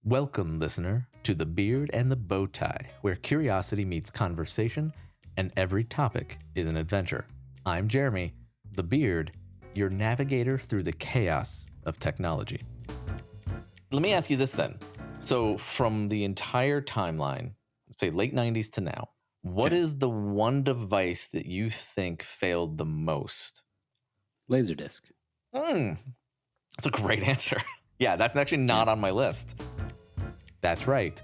Welcome, listener, to the Beard and the Bowtie, where curiosity meets conversation and every topic is an adventure. I'm Jeremy, the Beard, your navigator through the chaos of technology. Let me ask you this then. So from the entire timeline, say late 90s to now, what is the one device that you think failed the most? Laserdisc. That's a great answer. Yeah, that's actually not on my list. That's right.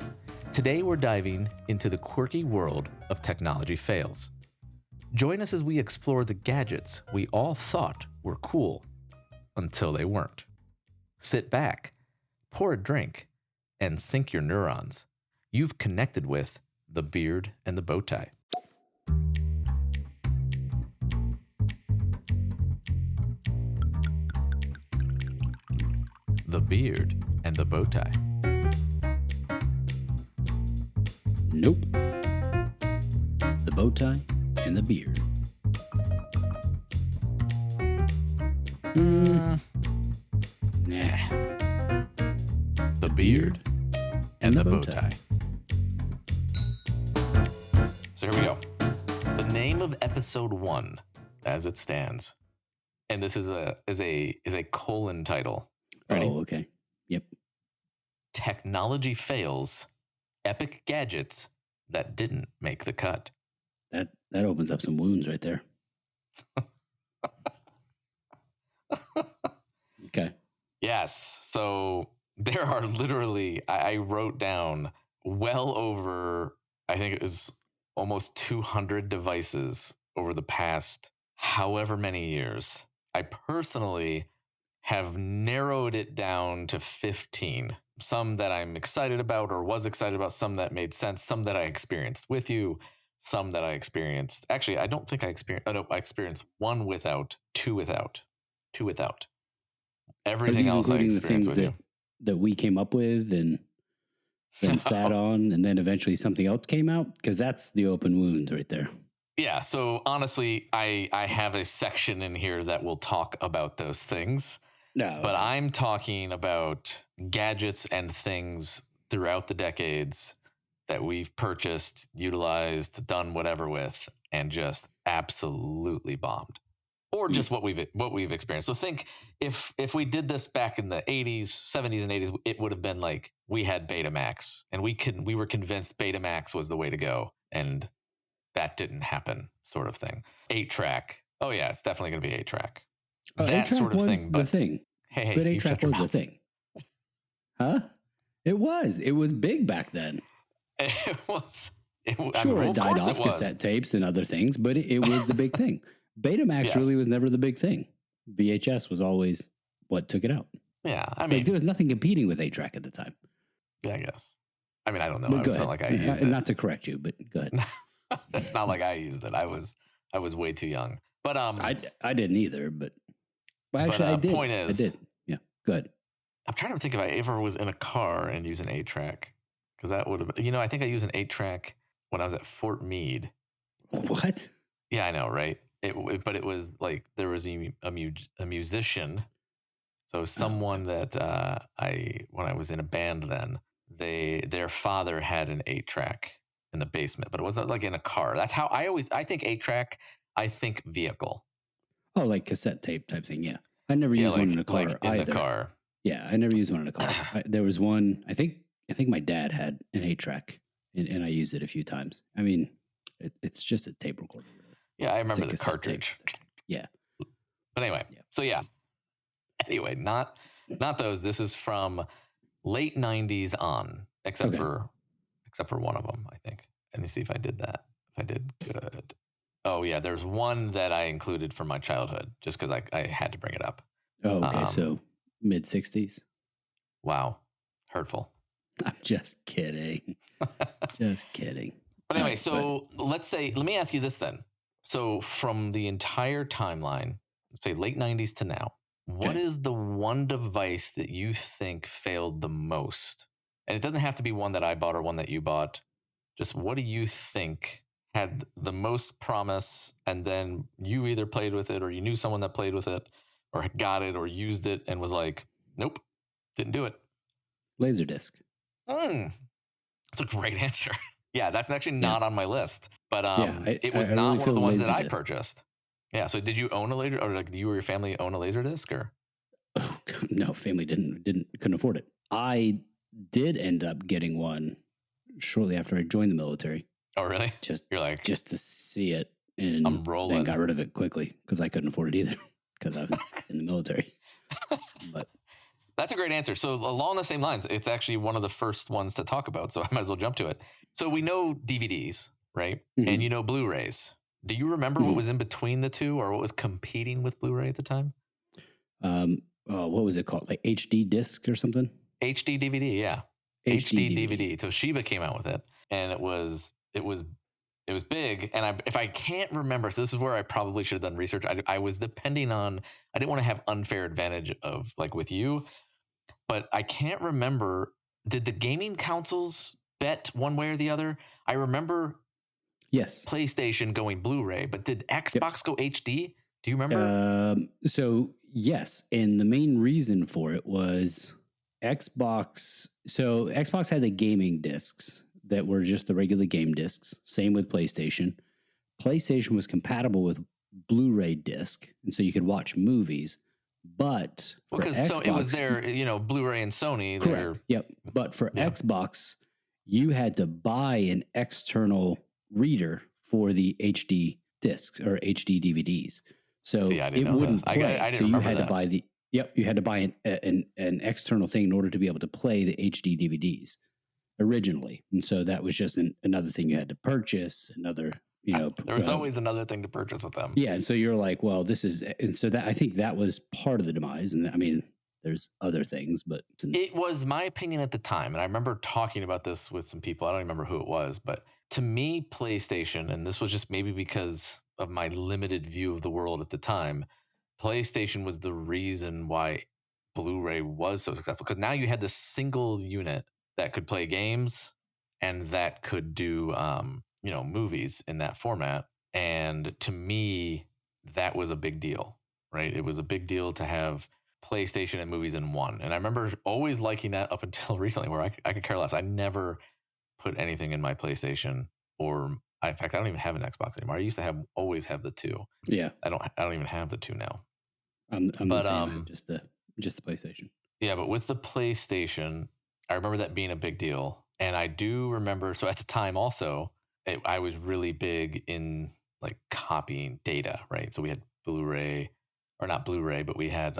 Today we're diving into the quirky world of technology fails. Join us as we explore the gadgets we all thought were cool until they weren't. Sit back, pour a drink, and sync your neurons. You've connected with the Beard and the Bowtie. The Beard and the Bowtie. Nope. The Bowtie and the Beard. Nah. The Beard and the Bowtie. So here we go. The name of episode 1, as it stands, and this is a colon title. Ready? Oh, okay. Yep. Technology fails. Epic gadgets that didn't make the cut. That opens up some wounds right there. Okay. Yes. So there are literally, I wrote down well over, I think it was almost 200 devices over the past however many years. I personally have narrowed it down to 15. Some that I'm excited about or was excited about, some that made sense, some that I experienced with you, some that I experienced. Actually, I don't think I experienced, I experienced one without, two without. Everything else I experienced with you. That we came up with and then sat on, and then eventually something else came out, because that's the open wound right there. Yeah, so honestly, I have a section in here that will talk about those things. No, but I'm talking about gadgets and things throughout the decades that we've purchased, utilized, done whatever with, and just absolutely bombed. Or just what we've experienced. So think if we did this back in the 80s, 70s, and 80s, it would have been like we had Betamax, and we were convinced Betamax was the way to go, and that didn't happen, sort of thing. 8-track. Oh yeah, it's definitely going to be 8-track. That sort of thing. But the thing. Hey, but 8-track was the thing. Huh? It was. It was big back then. It was. Sure, it died off cassette tapes and other things, but it was the big thing. Betamax really was never the big thing. VHS was always what took it out. Yeah, I mean, there was nothing competing with 8-track at the time. Yeah, I guess. I mean, I don't know. It's not like I used it. Not to correct you, but go ahead. It's not like I used it. I was way too young. But I didn't either. But actually, I did. Point is, I did. Yeah, good. I'm trying to think if I ever was in a car and used an 8-track, because that would have been. I think I used an 8-track when I was at Fort Meade. What? Yeah, I know, right? But it was like there was a musician, so someone that when I was in a band then, their father had an 8-track in the basement, but it wasn't like in a car. That's how I think 8-track. I think vehicle. Oh, like cassette tape type thing. Yeah, I never used one in a car either. In the car. Yeah, I never used one in a car. There was one. I think my dad had an 8-track, and I used it a few times. I mean, it's just a tape recorder. Yeah, I remember the cartridge. Yeah. But anyway, so yeah. Anyway, not those. This is from late 90s on, except for one of them, I think. Let me see if I did that. If I did, good. Oh, yeah, there's one that I included from my childhood just because I had to bring it up. Oh, okay, so mid-60s. Wow, hurtful. I'm just kidding. Just kidding. But anyway, let me ask you this then. So from the entire timeline, say late 90s to now, what is the one device that you think failed the most? And it doesn't have to be one that I bought or one that you bought. Just what do you think had the most promise, and then you either played with it or you knew someone that played with it or got it or used it and was like, nope, didn't do it? Laserdisc. That's a great answer. Yeah, that's actually not on my list, but it was I not really one feel of the ones that I Laserdisc. purchased. Yeah, so did you own a laser, or like you or your family own a Laserdisc, or? Oh, no, family couldn't afford it. I did end up getting one shortly after I joined the military. Oh, really? Just You're like, just to see it, and I'm rolling. then got rid of it quickly because I couldn't afford it either because I was in the military. But that's a great answer. So along the same lines, it's actually one of the first ones to talk about. So I might as well jump to it. So we know DVDs, right? And you know Blu-rays. Do you remember what was in between the two, or what was competing with Blu-ray at the time? What was it called? Like HD disc or something? HD DVD, yeah. HD DVD. Toshiba came out with it, and it was big. And if I can't remember, so this is where I probably should have done research. I was depending on, I didn't want to have unfair advantage of like with you, but I can't remember. Did the gaming consoles bet one way or the other? I remember yes, PlayStation going Blu-ray, but did Xbox go HD? Do you remember? So yes, and the main reason for it was Xbox. So Xbox had the gaming discs that were just the regular game discs. Same with PlayStation. PlayStation was compatible with Blu-ray disc, and so you could watch movies. But because Xbox, so it was their, Blu-ray and Sony. Correct. Yep. But for Xbox, you had to buy an external reader for the HD discs or HD DVDs. So it wouldn't play. So you had to buy you had to buy an external thing in order to be able to play the HD DVDs originally. And so that was just another thing you had to purchase, another, there was always another thing to purchase with them. Yeah. And so you're like, well, and so that, I think that was part of the demise. And I mean, there's other things, but it was my opinion at the time. And I remember talking about this with some people. I don't remember who it was, but to me, PlayStation, and this was just maybe because of my limited view of the world at the time, PlayStation was the reason why Blu-ray was so successful. Because now you had this single unit that could play games and that could do, movies in that format. And to me, that was a big deal, right? It was a big deal to have PlayStation and movies in one. And I remember always liking that up until recently, where I could care less. I never put anything in my PlayStation, or in fact, I don't even have an Xbox anymore. I used to always have the two. Yeah. I don't even have the two now. I'm the same, just the PlayStation. Yeah, but with the PlayStation, I remember that being a big deal. And I do remember, so at the time also, I was really big in like copying data, right? So we had Blu-ray, or not Blu-ray, but we had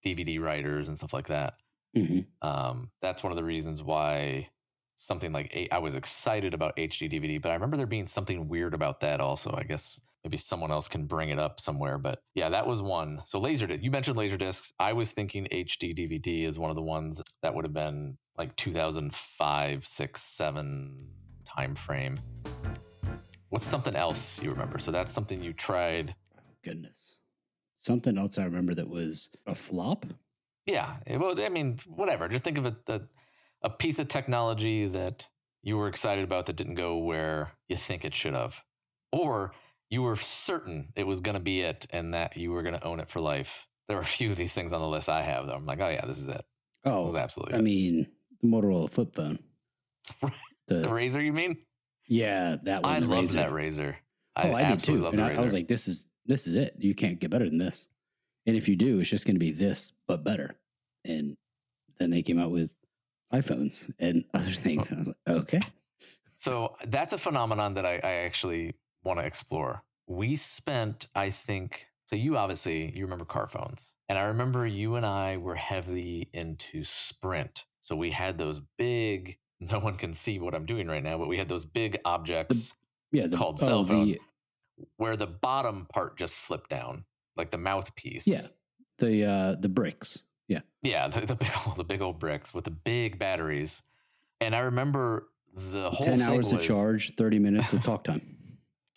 DVD writers and stuff like that. That's one of the reasons why something like I was excited about HD DVD, but I remember there being something weird about that also. I guess maybe someone else can bring it up somewhere, but yeah, that was one. So Laserdisc, you mentioned Laserdiscs. I was thinking HD DVD is one of the ones that would have been like 2005, 6, 7 time frame. What's something else you remember? So that's something you tried. Oh, goodness. Something else I remember that was a flop? Yeah. Well, I mean, whatever. Just think of it, a piece of technology that you were excited about that didn't go where you think it should have. Or you were certain it was going to be it and that you were going to own it for life. There are a few of these things on the list I have that I'm like, oh yeah, this is it. Oh, this is absolutely I mean, the Motorola flip phone. The Razor, you mean? Yeah, that one. I love that Razor. I did too. Love and the Razor. I was like, this is it. You can't get better than this. And if you do, it's just going to be this, but better. And then they came out with iPhones and other things. And I was like, okay. So that's a phenomenon that I actually want to explore. We spent, I think, so you remember car phones. And I remember you and I were heavily into Sprint. So we had those big, no one can see what I'm doing right now, but we had those big objects called cell phones where the bottom part just flipped down, like the mouthpiece. Yeah. The bricks. Yeah. Yeah. The big old bricks with the big batteries. And I remember the whole 10 thing hours to charge, 30 minutes of talk time.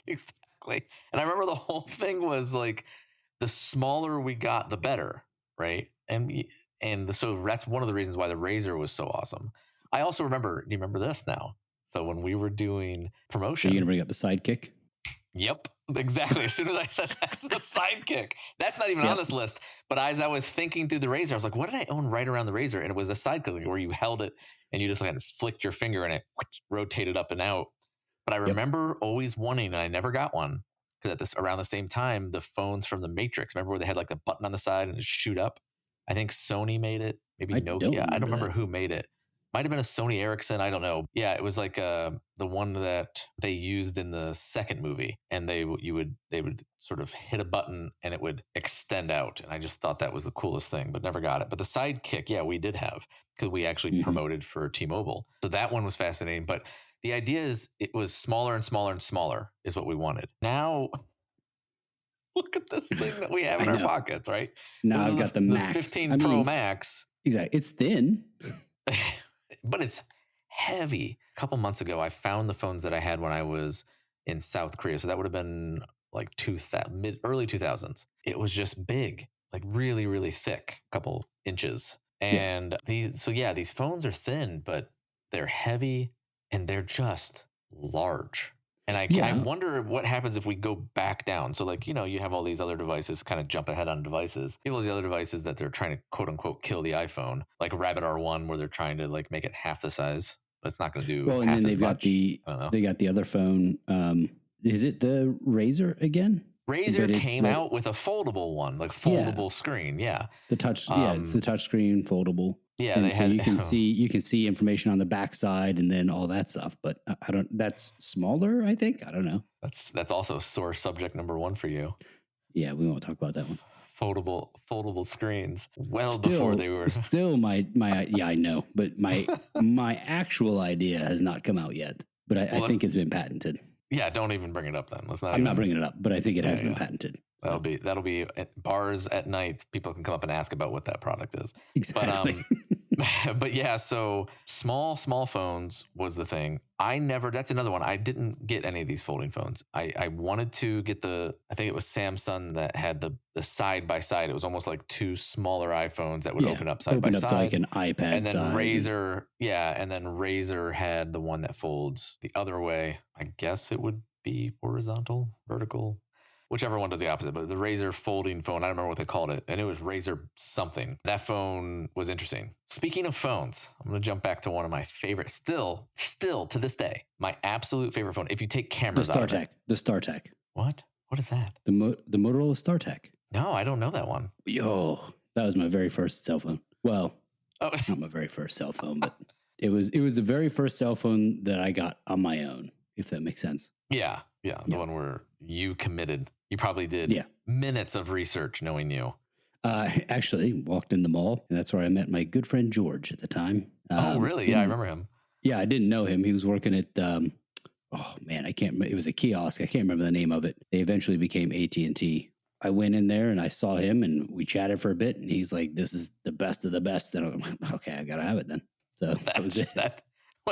Exactly. And I remember the whole thing was like, the smaller we got, the better, right? And so that's one of the reasons why the Razor was so awesome. I also remember, do you remember this now? So when we were doing promotion. Are you going to bring up the Sidekick? Yep. Exactly. As soon as I said that, the Sidekick. That's not even on this list. But as I was thinking through the Razor, I was like, what did I own right around the Razor? And it was a Sidekick where you held it and you just like flicked your finger and it rotated up and out. But I remember always wanting, and I never got one, because around the same time, the phones from the Matrix, remember where they had like the button on the side and it shoot up? I think Sony made it, maybe Nokia. I don't remember who made it. Might have been a Sony Ericsson. I don't know. Yeah, it was like the one that they used in the second movie, and they would sort of hit a button and it would extend out. And I just thought that was the coolest thing, but never got it. But the Sidekick, yeah, we did have, because we actually promoted for T-Mobile. So that one was fascinating. But the idea is it was smaller and smaller and smaller is what we wanted. Now, look at this thing that we have in our pockets, right? Now I've got the Max. 15 Pro Max. Exactly. It's thin. But it's heavy. A couple months ago, I found the phones that I had when I was in South Korea. So that would have been like early 2000s. It was just big, like really, really thick, a couple inches. And these phones are thin, but they're heavy and they're just large. And I wonder what happens if we go back down. So like, you have all these other devices kind of jump ahead on devices. You have all these other devices that they're trying to quote unquote kill the iPhone, like Rabbit R1, where they're trying to like make it half the size, but it's not going to do well. And then they've got they got the other phone. Is it the Razor again? Razor came out with a foldable one, like foldable screen. Yeah. The touch. It's the touch screen foldable. Yeah, and you can see information on the backside and then all that stuff. But I don't. That's smaller, I think. I don't know. That's also sore subject number one for you. Yeah, we won't talk about that one. Foldable screens. Before they were still my I know, but my actual idea has not come out yet. But I think it's been patented. Yeah, don't even bring it up then. I'm not bringing it up, but I think it has been patented. That'll be at bars at night. People can come up and ask about what that product is. Exactly. But yeah, so small phones was the thing. That's another one. I didn't get any of these folding phones. I wanted to get I think it was Samsung that had the side by side. It was almost like two smaller iPhones that would open up side by side. To like an iPad and then size. Razor had the one that folds the other way. I guess it would be horizontal, vertical, whichever one does the opposite, but the Razor folding phone, I don't remember what they called it, and it was Razor something. That phone was interesting. Speaking of phones, I'm going to jump back to one of my favorite, still to this day, my absolute favorite phone. If you take cameras out of it. The StarTech. What? What is that? The Motorola StarTech. No, I don't know that one. Yo, that was my very first cell phone. Well, not my very first cell phone, but it was the very first cell phone that I got on my own, if that makes sense. Yeah. The one where you committed. You probably did minutes of research knowing you. Actually, walked in the mall, and that's where I met my good friend George at the time. Oh, really? Yeah, I remember him. Yeah, I didn't know him. He was working at, I can't remember. It was a kiosk. I can't remember the name of it. They eventually became AT&T. I went in there, and I saw him, and we chatted for a bit, and he's like, this is the best of the best. And I'm like, okay, I got to have it then. So that was it.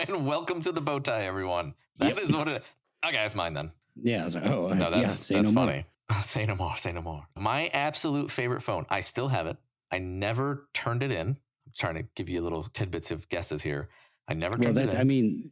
And welcome to the bow tie, everyone. That is what it is. Okay, it's mine then. Yeah, I was like, that's funny. Say no more. My absolute favorite phone. I still have it. I never turned it in. I'm trying to give you little tidbits of guesses here. I never turned it in. I mean,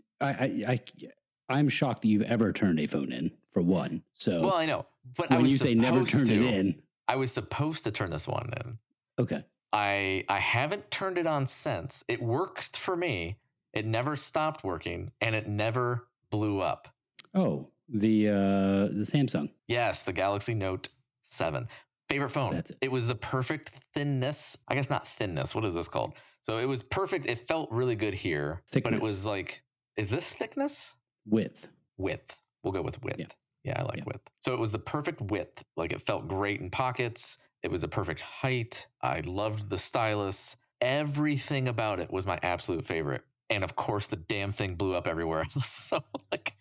I'm shocked that you've ever turned a phone in, for one. So well, I know, but when you say never turned it in, I was supposed to turn this one in. Okay. I haven't turned it on since. It works for me. It never stopped working, and it never blew up. Oh. The Samsung. Yes, the Galaxy Note 7. Favorite phone. That's it. It was the perfect thinness. I guess not thinness. What is this called? So it was perfect. It felt really good here. Thickness. But it was like, is this thickness? Width. We'll go with width. Yeah, I like width. So it was the perfect width. Like it felt great in pockets. It was a perfect height. I loved the stylus. Everything about it was my absolute favorite. And of course, the damn thing blew up everywhere. I was so like...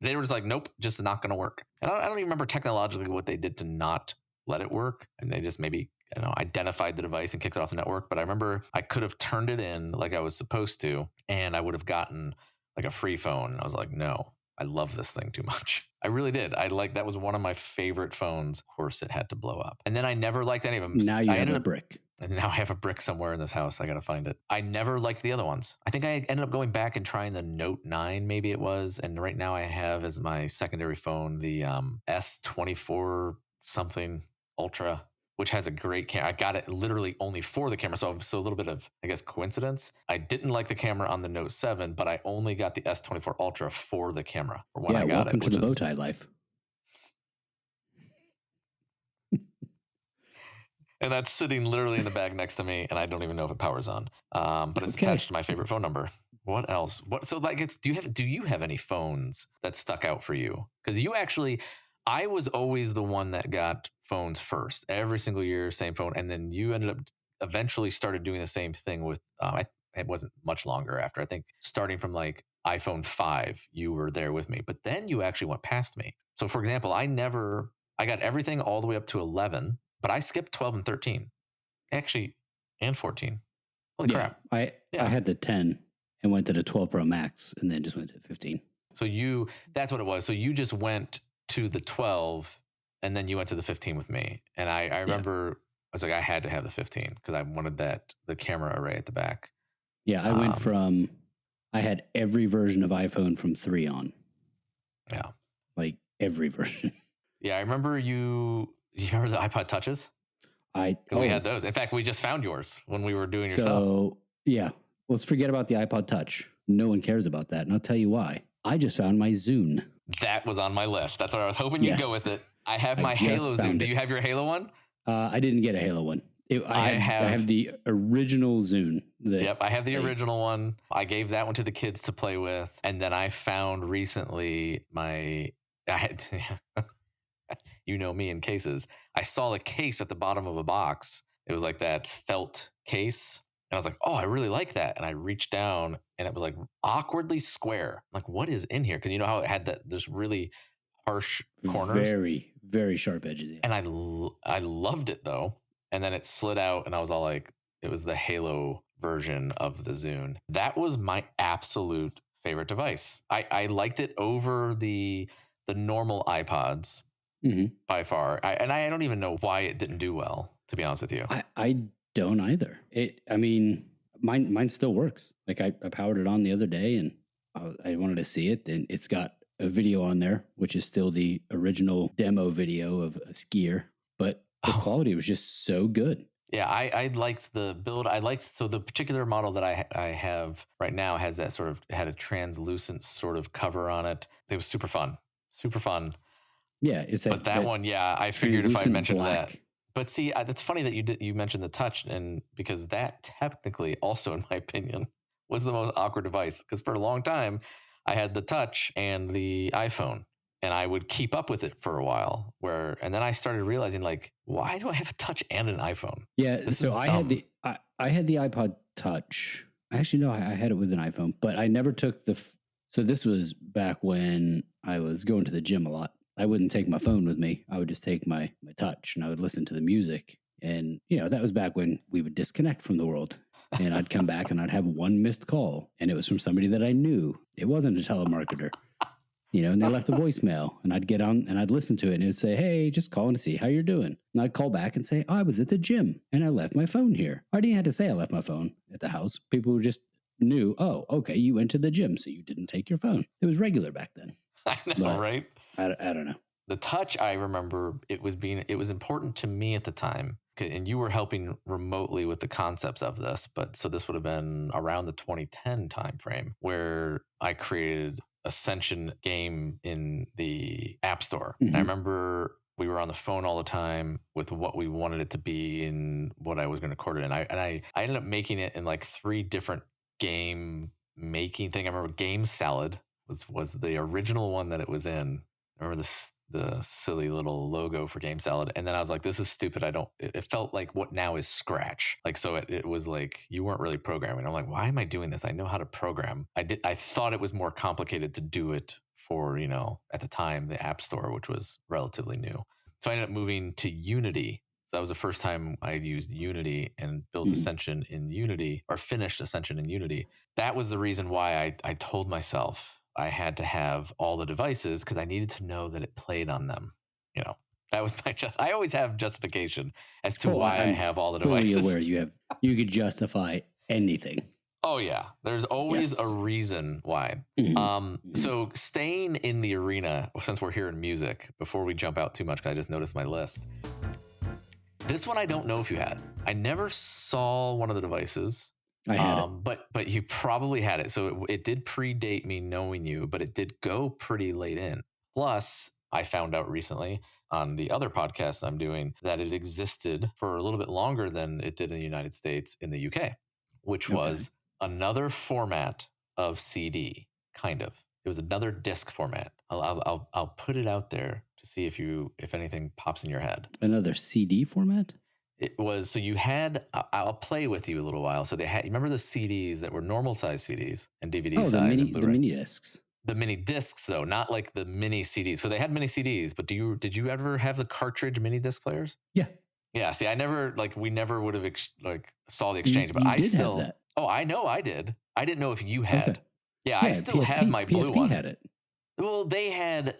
they were just like, nope, just not going to work. And I don't even remember technologically what they did to not let it work. And they just maybe, identified the device and kicked it off the network. But I remember I could have turned it in like I was supposed to, and I would have gotten like a free phone. And I was like, no, I love this thing too much. I really did. That was one of my favorite phones. Of course, it had to blow up. And then I never liked any of them. Now you have a brick. And now I have a brick somewhere in this house. I got to find it. I never liked the other ones. I think I ended up going back and trying the Note 9, maybe it was. And right now I have as my secondary phone the S24 something Ultra, which has a great camera. I got it literally only for the camera. So a little bit of, I guess, coincidence. I didn't like the camera on the Note 7, but I only got the S24 Ultra for the camera for when I got welcome to the Bowtie life. And that's sitting literally in the bag next to me, and I don't even know if it powers on. But it's attached to my favorite phone number. What else? So like, do you have any phones that stuck out for you? Because I was always the one that got phones first every single year, same phone, and then you ended up eventually started doing the same thing with. It wasn't much longer after. I think starting from like iPhone 5, you were there with me, but then you actually went past me. So for example, I got everything all the way up to 11. But I skipped 12 and 13, actually, and 14. Holy crap. I had the 10 and went to the 12 Pro Max and then just went to 15. So that's what it was. So you just went to the 12 and then you went to the 15 with me. And I remember I was like, I had to have the 15 because I wanted the camera array at the back. Yeah, I went from, I had every version of iPhone from 3 on. Yeah. Like every version. Yeah, I remember you remember the iPod Touches? We had those. In fact, we just found yours when we were doing your stuff. So, yeah, let's forget about the iPod Touch. No one cares about that. And I'll tell you why. I just found my Zune. That was on my list. That's what I was hoping you'd go with it. I have my Halo Zune. Do you have your Halo one? I didn't get a Halo one. I have the original Zune. I have the original one. I gave that one to the kids to play with. And then I found recently you know me in cases. I saw a case at the bottom of a box. It was like that felt case. And I was like, oh, I really like that. And I reached down and it was like awkwardly square. I'm like, what is in here? Because you know how it had this really harsh corners? Very, very sharp edges. Yeah. And I loved it though. And then it slid out and I was all like, it was the Halo version of the Zune. That was my absolute favorite device. I liked it over the normal iPods. Mm-hmm. By far. I don't even know why it didn't do well, to be honest with you. I don't either. Mine still works. Like I powered it on the other day and I wanted to see it, and it's got a video on there, which is still the original demo video of a skier, but the quality was just so good. Yeah, I liked the build. So the particular model that I have right now has that had a translucent sort of cover on it. It was super fun. Super fun. Yeah, but that one, I figured if I mentioned that. But see, that's funny that you mentioned the touch, and because that technically also, in my opinion, was the most awkward device. Because for a long time, I had the touch and the iPhone, and I would keep up with it for a while. And then I started realizing, like, why do I have a touch and an iPhone? Yeah, so I had the iPod Touch. Actually, no, I had it with an iPhone, but I never took so this was back when I was going to the gym a lot. I wouldn't take my phone with me. I would just take my touch and I would listen to the music. And, that was back when we would disconnect from the world. And I'd come back and I'd have one missed call. And it was from somebody that I knew. It wasn't a telemarketer. And they left a voicemail. And I'd get on and I'd listen to it. And it would say, hey, just calling to see how you're doing. And I'd call back and say, I was at the gym and I left my phone here. I didn't have to say I left my phone at the house. People just knew, oh, okay, you went to the gym, so you didn't take your phone. It was regular back then. I know, right? I don't know. The touch, I remember it was important to me at the time, and you were helping remotely with the concepts of this. But so this would have been around the 2010 timeframe where I created Ascension game in the App Store. Mm-hmm. And I remember we were on the phone all the time with what we wanted it to be and what I was going to record it in. I ended up making it in like 3 different game making thing. I remember Game Salad was the original one that it was in. I remember the silly little logo for Game Salad. And then I was like, this is stupid. It felt like what now is Scratch. Like, so it was like, you weren't really programming. I'm like, why am I doing this? I know how to program. I thought it was more complicated to do it for, at the time, the App Store, which was relatively new. So I ended up moving to Unity. So that was the first time I used Unity and built Ascension in Unity, or finished Ascension in Unity. That was the reason why I told myself I had to have all the devices, because I needed to know that it played on them, That was my I always have justification as to why I have all the devices. Fully aware you could justify anything. Oh yeah, there's always a reason why. So staying in the arena, since we're here in music, before we jump out too much, because I just noticed my list. This one I don't know if you had. I never saw one of the devices. I had it. But you probably had it. So it did predate me knowing you, but it did go pretty late in. Plus, I found out recently on the other podcast I'm doing that it existed for a little bit longer than it did in the United States in the UK, which was another format of CD, kind of. It was another disc format. I'll put it out there to see if anything pops in your head. Another CD format? It was, so you had, I'll play with you a little while. So they had, you remember the CDs that were normal size CDs and DVD size? The mini discs. The mini discs, though, not like the mini CDs. So they had mini CDs, but did you ever have the cartridge mini disc players? Yeah. Yeah. See, we never would have saw the exchange, but I still have that. Oh, I know I did. I didn't know if you had. Okay. Yeah, I still have my blue PSP one. Had it. Well, they had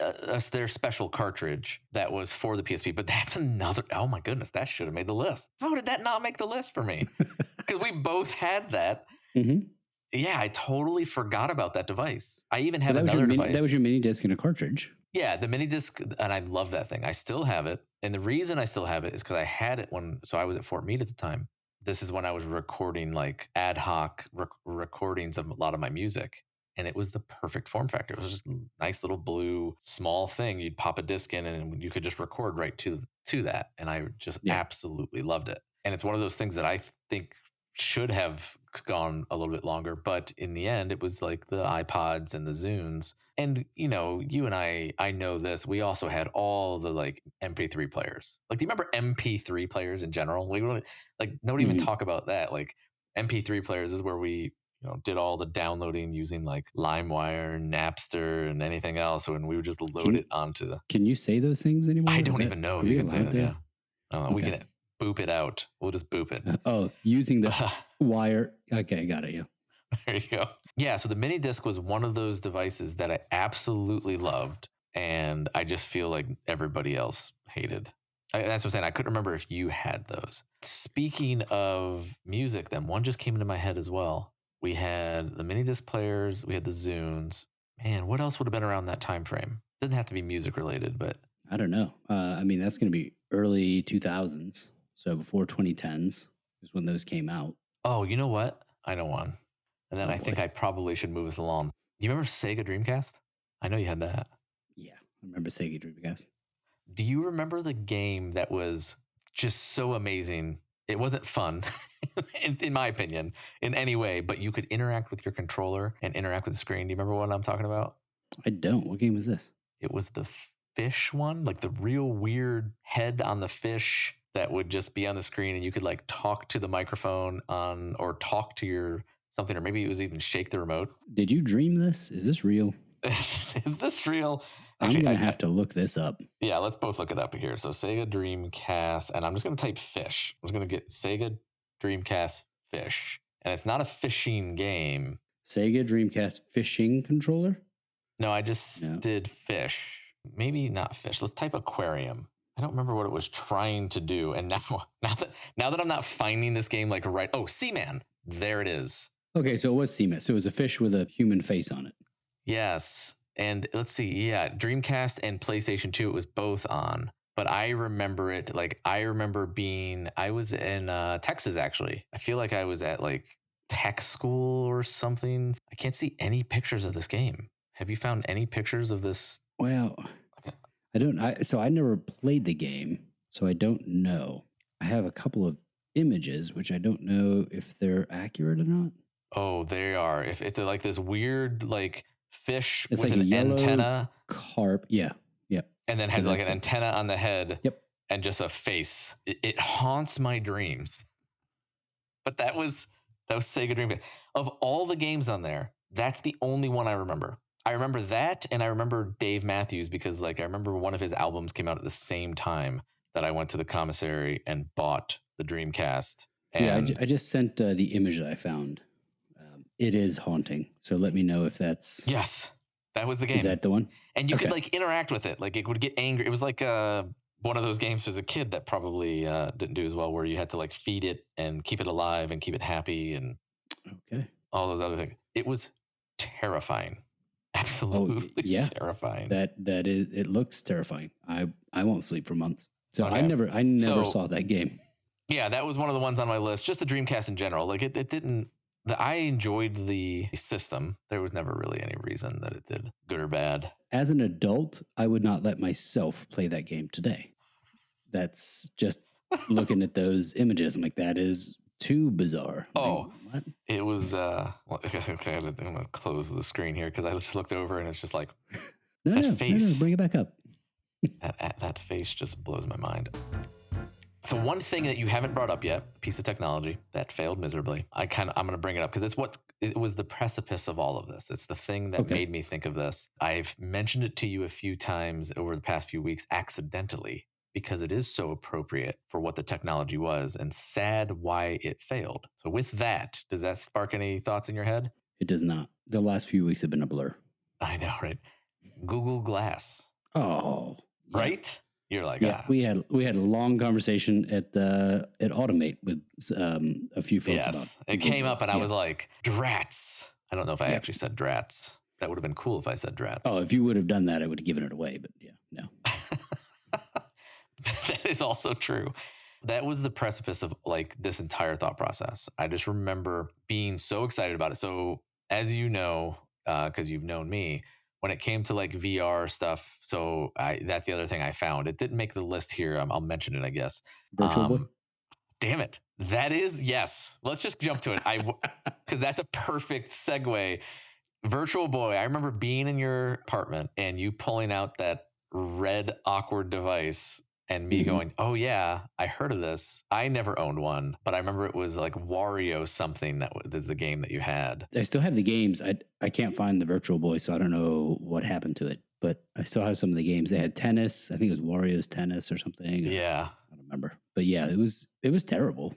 their special cartridge that was for the PSP, but that's another. Oh my goodness, that should have made the list. How did that not make the list for me? Because we both had that. Mm-hmm. Yeah, I totally forgot about that device. I even have another device. That was your mini disc and a cartridge. Yeah, the mini disc, and I love that thing. I still have it, and the reason I still have it is because I had it so I was at Fort Meade at the time. This is when I was recording like ad hoc recordings of a lot of my music. And it was the perfect form factor. It was just a nice little blue small thing. You'd pop a disc in and you could just record right to that. And I just absolutely loved it. And it's one of those things that I think should have gone a little bit longer. But in the end, it was like the iPods and the Zunes. And, you and I know this. We also had all the like MP3 players. Like, do you remember MP3 players in general? We really, nobody even talk about that. Like MP3 players is where we did all the downloading using like LimeWire, Napster, and anything else. And we would just load it onto the. Can you say those things anymore? I don't even know if you can say that. Yeah. Okay. We can boop it out. We'll just boop it. Using the wire. Okay, got it. Yeah. There you go. Yeah. So the mini disc was one of those devices that I absolutely loved. And I just feel like everybody else hated. That's what I'm saying. I couldn't remember if you had those. Speaking of music, then one just came into my head as well. We had the mini disc players. We had the Zunes. Man, what else would have been around that time frame? Doesn't have to be music related, but I don't know. That's going to be early 2000s. So before 2010s is when those came out. Oh, you know what? I know one. And then I think I probably should move us along. You remember Sega Dreamcast? I know you had that. Yeah, I remember Sega Dreamcast. Do you remember the game that was just so amazing? It wasn't fun, in my opinion, in any way, but you could interact with your controller and interact with the screen. Do you remember what I'm talking about? I don't. What game was this? It was the fish one, like the real weird head on the fish that would just be on the screen, and you could like talk to the microphone or talk to your something, or maybe it was even shake the remote. Did you dream this? Is this real? Is this real? Actually, I'm going to have to look this up. Yeah, let's both look it up here. So Sega Dreamcast, and I'm just going to type fish. I'm just going to get Sega Dreamcast fish. And it's not a fishing game. Sega Dreamcast fishing controller? No, I just did fish. Maybe not fish. Let's type aquarium. I don't remember what it was trying to do. And now that I'm not finding this game right. Oh, Seaman. There it is. Okay, so it was Seaman. So it was a fish with a human face on it. Yes. And let's see, Dreamcast and PlayStation 2, it was both on. But I remember it, I was in Texas, actually. I feel like I was at tech school or something. I can't see any pictures of this game. Have you found any pictures of this? Well, I don't. So I never played the game, so I don't know. I have a couple of images, which I don't know if they're accurate or not. Oh, they are. If it's like this weird, fish it's with an antenna, carp, yeah, and then has an antenna on the head, yep, and just a face. It haunts my dreams. But that was Sega Dreamcast. Of all the games on there, that's the only one I remember. I remember that, and I remember Dave Matthews because I remember one of his albums came out at the same time that I went to the commissary and bought the Dreamcast. And I just sent the image that I found. It is haunting. So let me know if that's... Yes, that was the game. Is that the one? And you could interact with it. It would get angry. It was like one of those games as a kid that probably didn't do as well, where you had to like feed it and keep it alive and keep it happy and all those other things. It was terrifying. Absolutely terrifying. That is, it looks terrifying. I won't sleep for months. So I never saw that game. Yeah, that was one of the ones on my list. Just the Dreamcast in general. Like it didn't. I enjoyed the system. There was never really any reason that it did good or bad. As an adult, I would not let myself play that game today. That's just looking at those images. I'm like, that is too bizarre. Oh, what? It was. Okay, I'm gonna close the screen here because I just looked over and it's just like no, bring it back up. that face just blows my mind. So one thing that you haven't brought up yet, a piece of technology that failed miserably. I'm going to bring it up because it was the precipice of all of this. It's the thing that made me think of this. I've mentioned it to you a few times over the past few weeks accidentally because it is so appropriate for what the technology was and sad why it failed. So with that, does that spark any thoughts in your head? It does not. The last few weeks have been a blur. I know, right? Google Glass. Oh, yeah. Right? You're like, we had a long conversation at Automate with a few folks about it. Came up and I was like, drats. I don't know if I actually said drats. That would have been cool if I said drats. Oh, if you would have done that, I would have given it away. But no. That is also true. That was the precipice of like this entire thought process. I just remember being so excited about it. So as you know, because you've known me, when it came to like VR stuff, so that's the other thing I found. It didn't make the list here. I'll mention it, I guess. Virtual Boy? Damn it. That is, yes. Let's just jump to it. Because that's a perfect segue. Virtual Boy, I remember being in your apartment and you pulling out that red awkward device and me going, oh yeah, I heard of this. I never owned one, but I remember it was like Wario something that is the game that you had. I still have the games. I can't find the Virtual Boy, so I don't know what happened to it, but I still have some of the games. They had tennis. I think it was Wario's Tennis or something. Yeah. I don't remember. But yeah, it was terrible,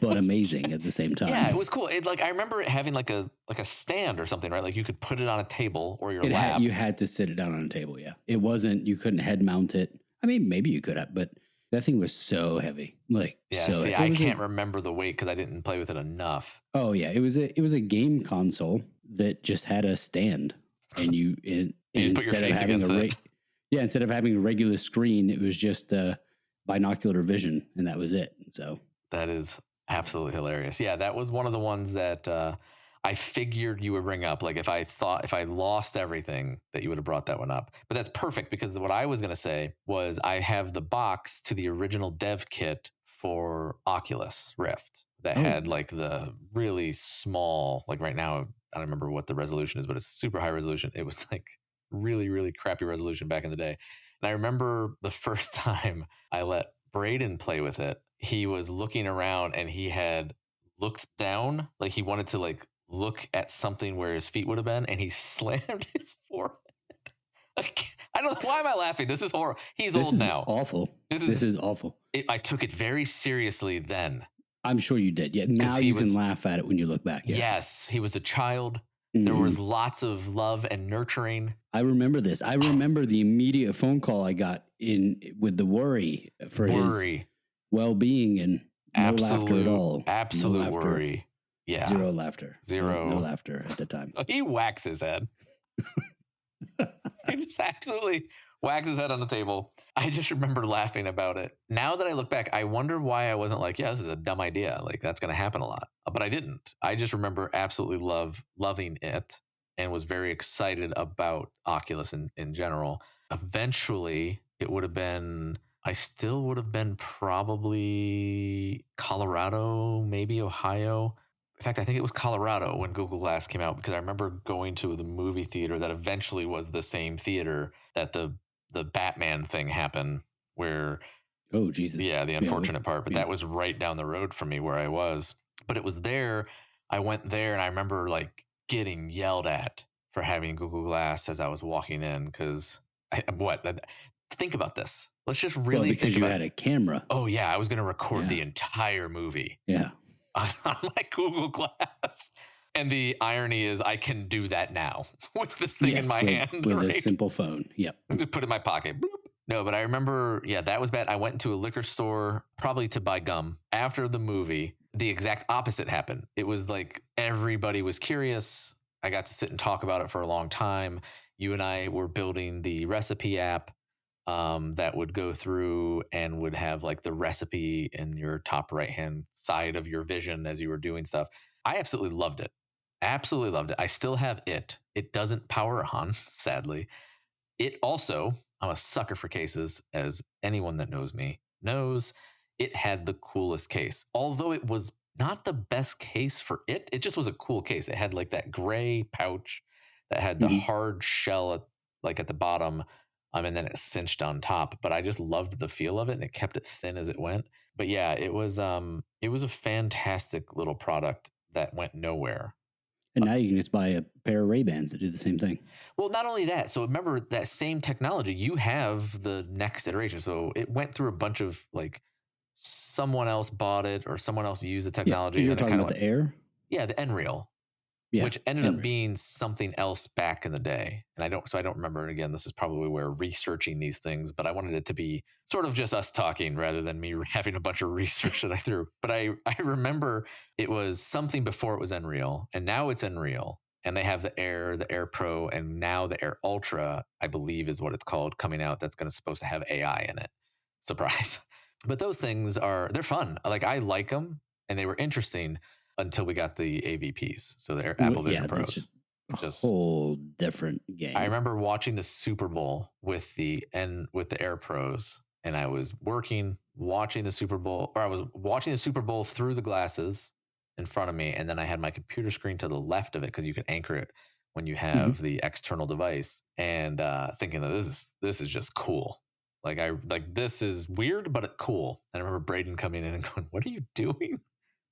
but amazing at the same time. Yeah, it was cool. I remember it having like a stand or something, right? Like you could put it on a table or your lap. You had to sit it down on a table, yeah. It wasn't, you couldn't head mount it. I mean, maybe you could have, but that thing was so heavy. I can't remember the weight because I didn't play with it enough. Oh yeah, it was a game console that just had a stand, and you put your face against it. Instead of having a regular screen, it was just binocular vision, and that was it. So that is absolutely hilarious. Yeah, that was one of the ones that I figured you would bring up. Like if I lost everything, that you would have brought that one up. But that's perfect because what I was going to say was I have the box to the original dev kit for Oculus Rift that had like the really small, like right now, I don't remember what the resolution is, but it's super high resolution. It was like really, really crappy resolution back in the day. And I remember the first time I let Braden play with it, he was looking around and he had looked down, like he wanted to like look at something where his feet would have been, and he slammed his forehead. I don't know. Why am I laughing? This is horrible. He's old now. Awful. This is awful. I took it very seriously then. I'm sure you did. Yeah. Now you can laugh at it when you look back. Yes. He was a child. Mm-hmm. There was lots of love and nurturing. I remember this. I remember the immediate phone call I got with the worry for his well-being and no laughter at all. Absolute worry. Yeah. Zero laughter. No laughter at the time. He whacks his head. He just absolutely whacks his head on the table. I just remember laughing about it. Now that I look back, I wonder why I wasn't like, yeah, this is a dumb idea. Like that's going to happen a lot. But I didn't. I just remember absolutely loving it and was very excited about Oculus in general. Eventually, I still would have been probably Colorado, maybe Ohio. In fact, I think it was Colorado when Google Glass came out because I remember going to the movie theater that eventually was the same theater that the Batman thing happened where... Oh, Jesus. Yeah, the unfortunate part. But that was right down the road from me where I was. But it was there. I went there and I remember like getting yelled at for having Google Glass as I was walking in because... Think about this. Let's just really because you had a camera. Oh, yeah. I was going to record the entire movie. Yeah. On my Google Glass. And the irony is I can do that now with this thing in my hand. With a simple phone. Yep. Just put it in my pocket. Boop. No, but I remember, that was bad. I went into a liquor store probably to buy gum. After the movie, the exact opposite happened. It was like everybody was curious. I got to sit and talk about it for a long time. You and I were building the recipe app that would go through and would have like the recipe in your top right-hand side of your vision as you were doing stuff. I absolutely loved it. Absolutely loved it. I still have it. It doesn't power on, sadly. It also, I'm a sucker for cases, as anyone that knows me knows. It had the coolest case. Although it was not the best case for it, it just was a cool case. It had like that gray pouch that had the hard shell at the bottom, and then it cinched on top. But I just loved the feel of it, and it kept it thin as it went. But yeah, it was a fantastic little product that went nowhere. And now you can just buy a pair of Ray-Bans to do the same thing. Well, not only that. So remember that same technology, you have the next iteration. So it went through a bunch of like someone else bought it or someone else used the technology. Yeah, you're talking about the Air? Yeah, the Nreal. Yeah, which ended up being something else back in the day. And I don't remember. Again, this is probably where researching these things, but I wanted it to be sort of just us talking rather than me having a bunch of research that I threw. But I remember it was something before it was Nreal, and now it's Nreal. And they have the Air Pro, and now the Air Ultra, I believe is what it's called, coming out. That's supposed to have AI in it. Surprise. But those things they're fun. Like I like them, and they were interesting. Until we got the AVPs, so the Apple Vision Pros. Just a whole different game. I remember watching the Super Bowl with the Air Pros, and I was watching the Super Bowl, or I was watching the Super Bowl through the glasses in front of me, and then I had my computer screen to the left of it because you can anchor it when you have the external device, and thinking that this is just cool. Like this is weird, but cool. And I remember Braden coming in and going, "What are you doing?"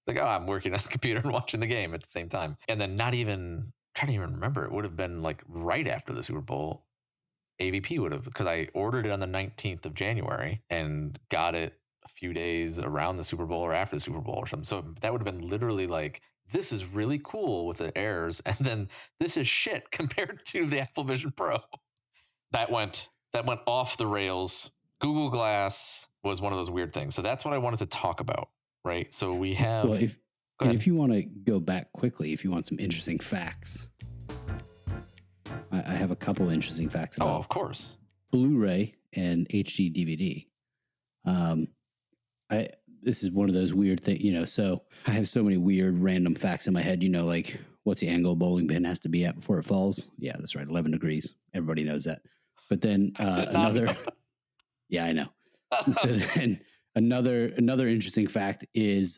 Like, oh, I'm working on the computer and watching the game at the same time. And then trying to even remember, it would have been like right after the Super Bowl. AVP would have, because I ordered it on the 19th of January and got it a few days around the Super Bowl or after the Super Bowl or something. So that would have been literally like, this is really cool with the Airs. And then this is shit compared to the Apple Vision Pro. That went off the rails. Google Glass was one of those weird things. So that's what I wanted to talk about. Right. So we have. Well, if you want to go back quickly, if you want some interesting facts, I have a couple interesting facts about. Oh, of course. Blu-ray and HD DVD. This is one of those weird things, so I have so many weird random facts in my head, like what's the angle a bowling pin has to be at before it falls? Yeah, that's right. 11 degrees. Everybody knows that. But then another. Yeah, I know. So then. Another interesting fact is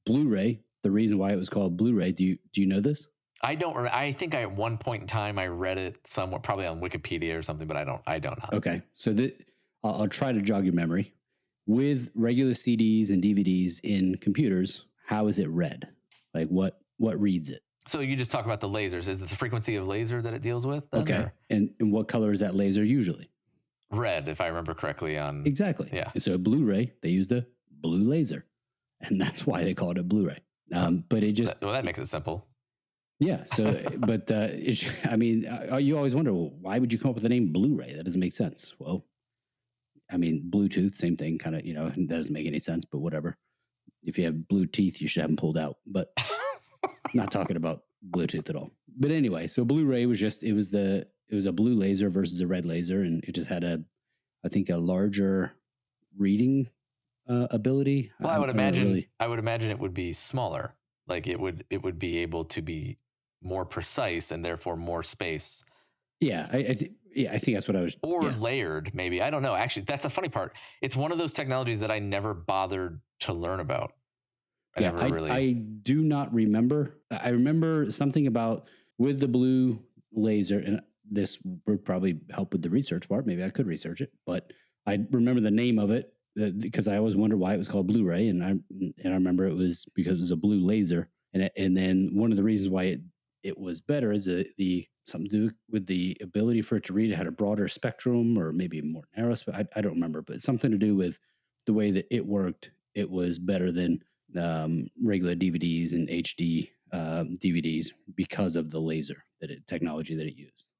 Blu-ray. The reason why it was called Blu-ray. Do you know this? I don't. I think at one point in time I read it somewhere, probably on Wikipedia or something, but I don't know. Okay, so I'll try to jog your memory. With regular CDs and DVDs in computers, how is it read? Like what reads it? So you just talk about the lasers. Is it the frequency of laser that it deals with? Okay, or? And what color is that laser usually? Red, if I remember correctly. Exactly. Yeah. And so Blu-ray, they use the blue laser, and that's why they called it Blu-ray. But it just that makes it simple. Yeah. So, but you always wonder, well, why would you come up with the name Blu-ray? That doesn't make sense. Well, I mean, Bluetooth, same thing, kind of. That doesn't make any sense, but whatever. If you have blue teeth, you should have them pulled out. But not talking about Bluetooth at all. But anyway, so Blu-ray was just it was a blue laser versus a red laser, and it just had I think a larger reading ability. Well, I would imagine it would be smaller. Like it would be able to be more precise and therefore more space. Yeah, I think that's what I was. Or layered, maybe. I don't know. Actually, that's the funny part. It's one of those technologies that I never bothered to learn about. I do not remember. I remember something about with the blue laser, and this would probably help with the research part. Maybe I could research it, but I remember the name of it because I always wondered why it was called Blu-ray, and I remember it was because it was a blue laser, and then one of the reasons why it was better is the something to do with the ability for it to read. It had a broader spectrum, or maybe more narrow. I don't remember, but something to do with the way that it worked. It was better than regular DVDs and HD DVDs because of the laser technology that it used.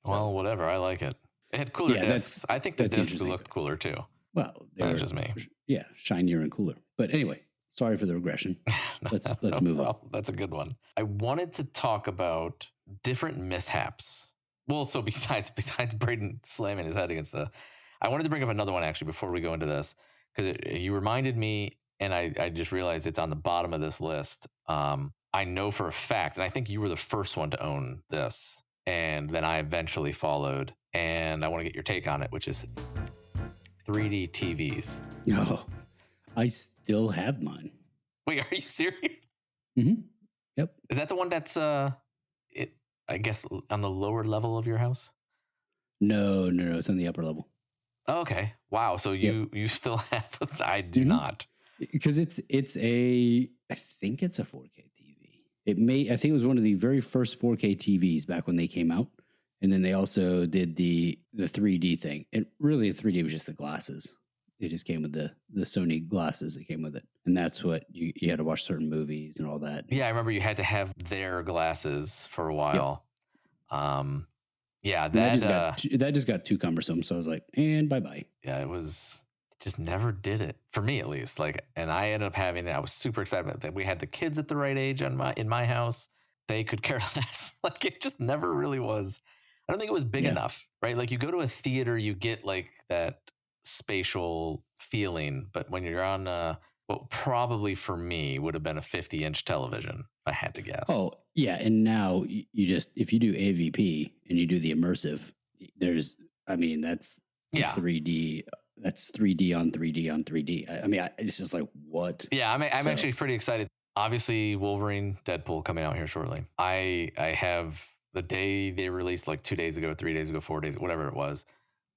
Well, whatever. I like it. It had cooler discs. I think the discs looked cooler too. Well, they're just me. Yeah, shinier and cooler. But anyway, sorry for the regression. Let's move on. That's a good one. I wanted to talk about different mishaps. Well, so besides Braden slamming his head against I wanted to bring up another one actually before we go into this, because you reminded me, and I just realized it's on the bottom of this list. I know for a fact, and I think you were the first one to own this, and then I eventually followed, and I want to get your take on it, which is 3D TVs. Oh, I still have mine. Wait, are you serious? Mm-hmm. Yep. Is that the one that's I guess on the lower level of your house? No, it's on the upper level. Oh, okay. Wow. So you still have I do not. Because it's I think it's a 4K TV. I think it was one of the very first 4K TVs back when they came out. And then they also did the 3D thing. And really, the 3D was just the glasses. It just came with the Sony glasses that came with it. And that's what you had to watch certain movies and all that. Yeah, I remember you had to have their glasses for a while. Yep. That just got too cumbersome. So I was like, and bye-bye. Yeah, it just never did it for me, at least. And I ended up having it. I was super excited about that. We had the kids at the right age in my house. They could care less. It just never really was. I don't think it was big enough, right? You go to a theater, you get that spatial feeling, but when you're on what probably for me would have been a 50-inch television, if I had to guess. Oh yeah, and now you just, if you do AVP and you do the immersive, that's 3D. That's 3D on 3D on 3D. It's just what? Yeah, I'm actually pretty excited. Obviously, Wolverine, Deadpool coming out here shortly. I have the day they released 2 days ago, 3 days ago, 4 days, whatever it was.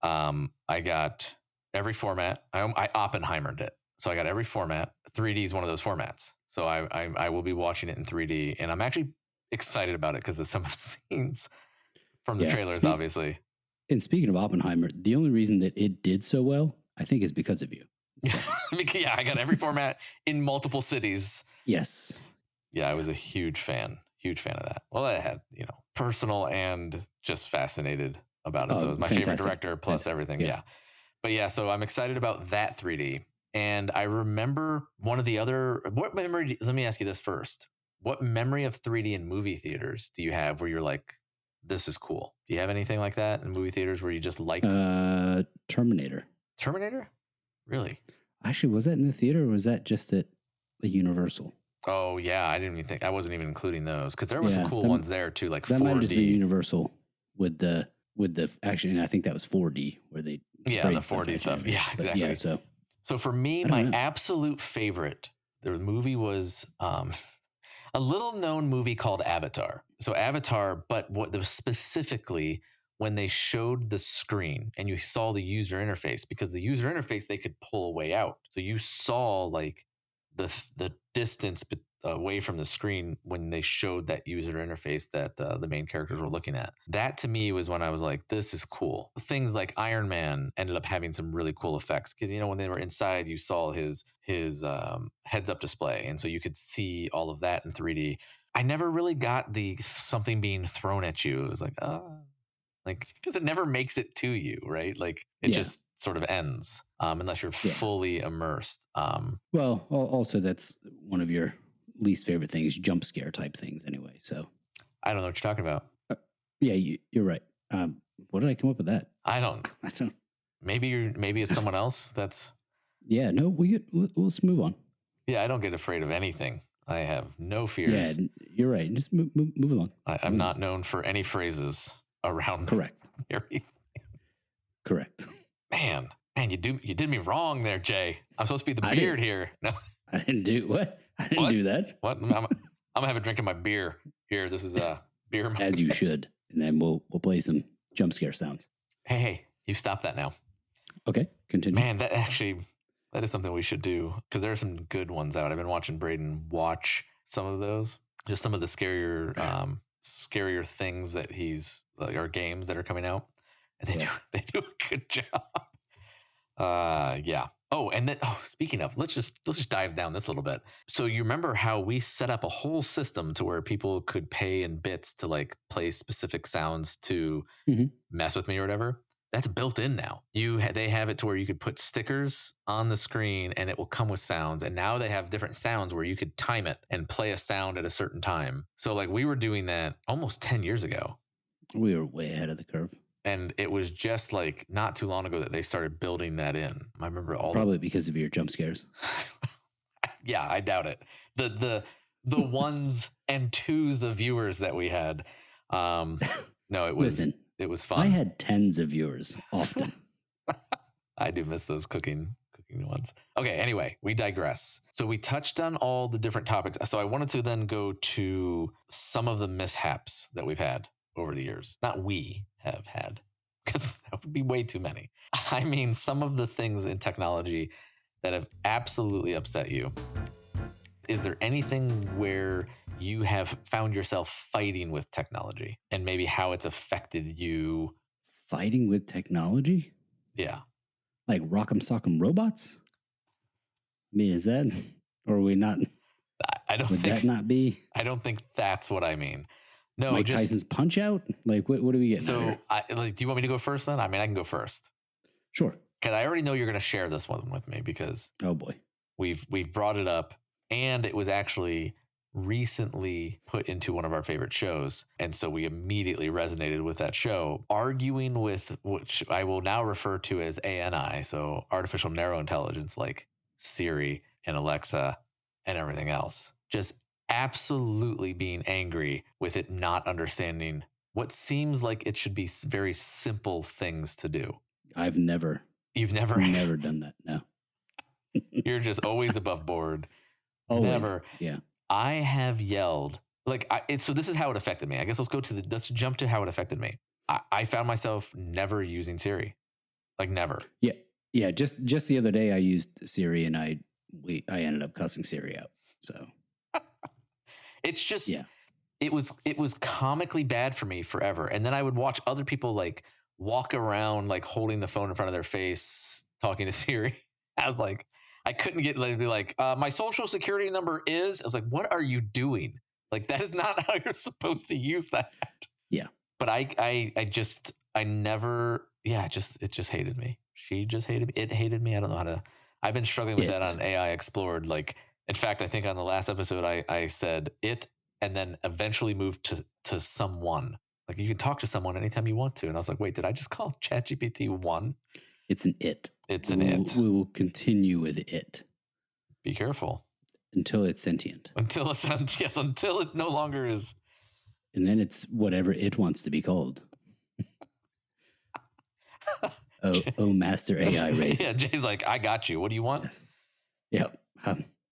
I got every format. I Oppenheimered it. So I got every format. 3D is one of those formats. So I will be watching it in 3D. And I'm actually excited about it because of some of the scenes from the trailers, obviously. And speaking of Oppenheimer, the only reason that it did so well, I think, is because of you. So. Yeah, I got every format in multiple cities. Yes. Yeah, I was a huge fan of that. Well, I had, personal and just fascinated about it. So it was my favorite director plus everything. Yeah. But yeah, so I'm excited about that 3D. And I remember let me ask you this first. What memory of 3D in movie theaters do you have where you're like, this is cool? Do you have anything like that in movie theaters where you just like Terminator? Terminator? Really? Actually, was that in the theater or was that just at the Universal? Oh yeah, I wasn't even including those because there were some cool ones there too, like 4D. That might have just been Universal with the actually, and I think that was 4D where they the 4D stuff. Yeah, exactly. Yeah, so for me, my absolute favorite, the movie was a little known movie called Avatar. So Avatar, but specifically when they showed the screen and you saw the user interface, because the user interface they could pull away out, so you saw the distance away from the screen when they showed that user interface that the main characters were looking at. That to me was when I was like, this is cool. Things like Iron Man ended up having some really cool effects because, when they were inside, you saw his heads up display. And so you could see all of that in 3D. I never really got the something being thrown at you. It was like, because it never makes it to you, right? It just sort of ends unless you're fully immersed. Well, also that's one of your least favorite things, jump scare type things anyway. So I don't know what you're talking about. Yeah, you're right. What did I come up with that? I don't. Maybe it's someone else. That's. Yeah, no, let's move on. Yeah, I don't get afraid of anything. I have no fears. Yeah, you're right. Just move along. I'm not known for any phrases around. Correct. Everything. Correct. Man, you did me wrong there, Jay. I'm supposed to be the beard here. No, I didn't do what? I didn't do that. What? I'm gonna have a drink of my beer here. This is a beer. As you should, and then we'll play some jump scare sounds. Hey, you stop that now. Okay, continue. Man, that is something we should do because there are some good ones out. I've been watching Braden watch some of those, just some of the scarier things that or games that are coming out, and they do a good job. Yeah. Oh, and then speaking of, let's just dive down this a little bit. So you remember how we set up a whole system to where people could pay in bits to play specific sounds to mess with me or whatever. that's built in now. They have it to where you could put stickers on the screen and it will come with sounds. And now they have different sounds where you could time it and play a sound at a certain time. So like we were doing that almost 10 years ago. We were way ahead of the curve. And it was just like not too long ago that they started building that in. I remember probably because of your jump scares. Yeah, I doubt it. The ones and twos of viewers that we had. No, it was. Listen, it was fun. I had tens of viewers often. I do miss those cooking ones. Okay, anyway, we digress. So we touched on all the different topics. So I wanted to then go to some of the mishaps that we've had over the years. Not we have had, because that would be way too many. I mean, some of the things in technology that have absolutely upset you. Is there anything where you have found yourself fighting with technology and maybe how it's affected you? Fighting with technology? Yeah. Like Rock'em Sock'em Robots? I mean, is that, or are we not? I don't would think that not be? I don't think that's what I mean. No, Mike Tyson's Punch Out? Like, what are we getting? So, do you want me to go first then? I mean, I can go first. Sure. Because I already know you're going to share this one with me because oh boy, we've brought it up, and it was actually recently put into one of our favorite shows, and so we immediately resonated with that show. Arguing with, which I will now refer to as ANI, so artificial narrow intelligence, like Siri and Alexa and everything else. Just absolutely being angry with it not understanding what seems like it should be very simple things to do. You've never done that. No. You're just always above board. Always. Never. Yeah. I have yelled so this is how it affected me. I guess let's jump to how it affected me. I found myself never using Siri. Like never. Yeah. Yeah. Just the other day I used Siri and I ended up cussing Siri out. So it's just, yeah. It was comically bad for me forever. And then I would watch other people like walk around, like holding the phone in front of their face, talking to Siri. I was like, I couldn't get be like, my social security number is, I was like, what are you doing? Like, that is not how you're supposed to use that. Yeah. But it just hated me. She just hated me. It hated me. I don't know how to, I've been struggling with that on AI Explored. Like, in fact, I think on the last episode, I said it, and then eventually moved to someone. Like, you can talk to someone anytime you want to. And I was like, wait, did I just call ChatGPT 1? It's an it. It's an it. We will continue with it. Be careful. Until it's sentient. Until it no longer is. And then it's whatever it wants to be called. oh, master AI race. Yeah, Jay's like, I got you. What do you want? Yes. Yep.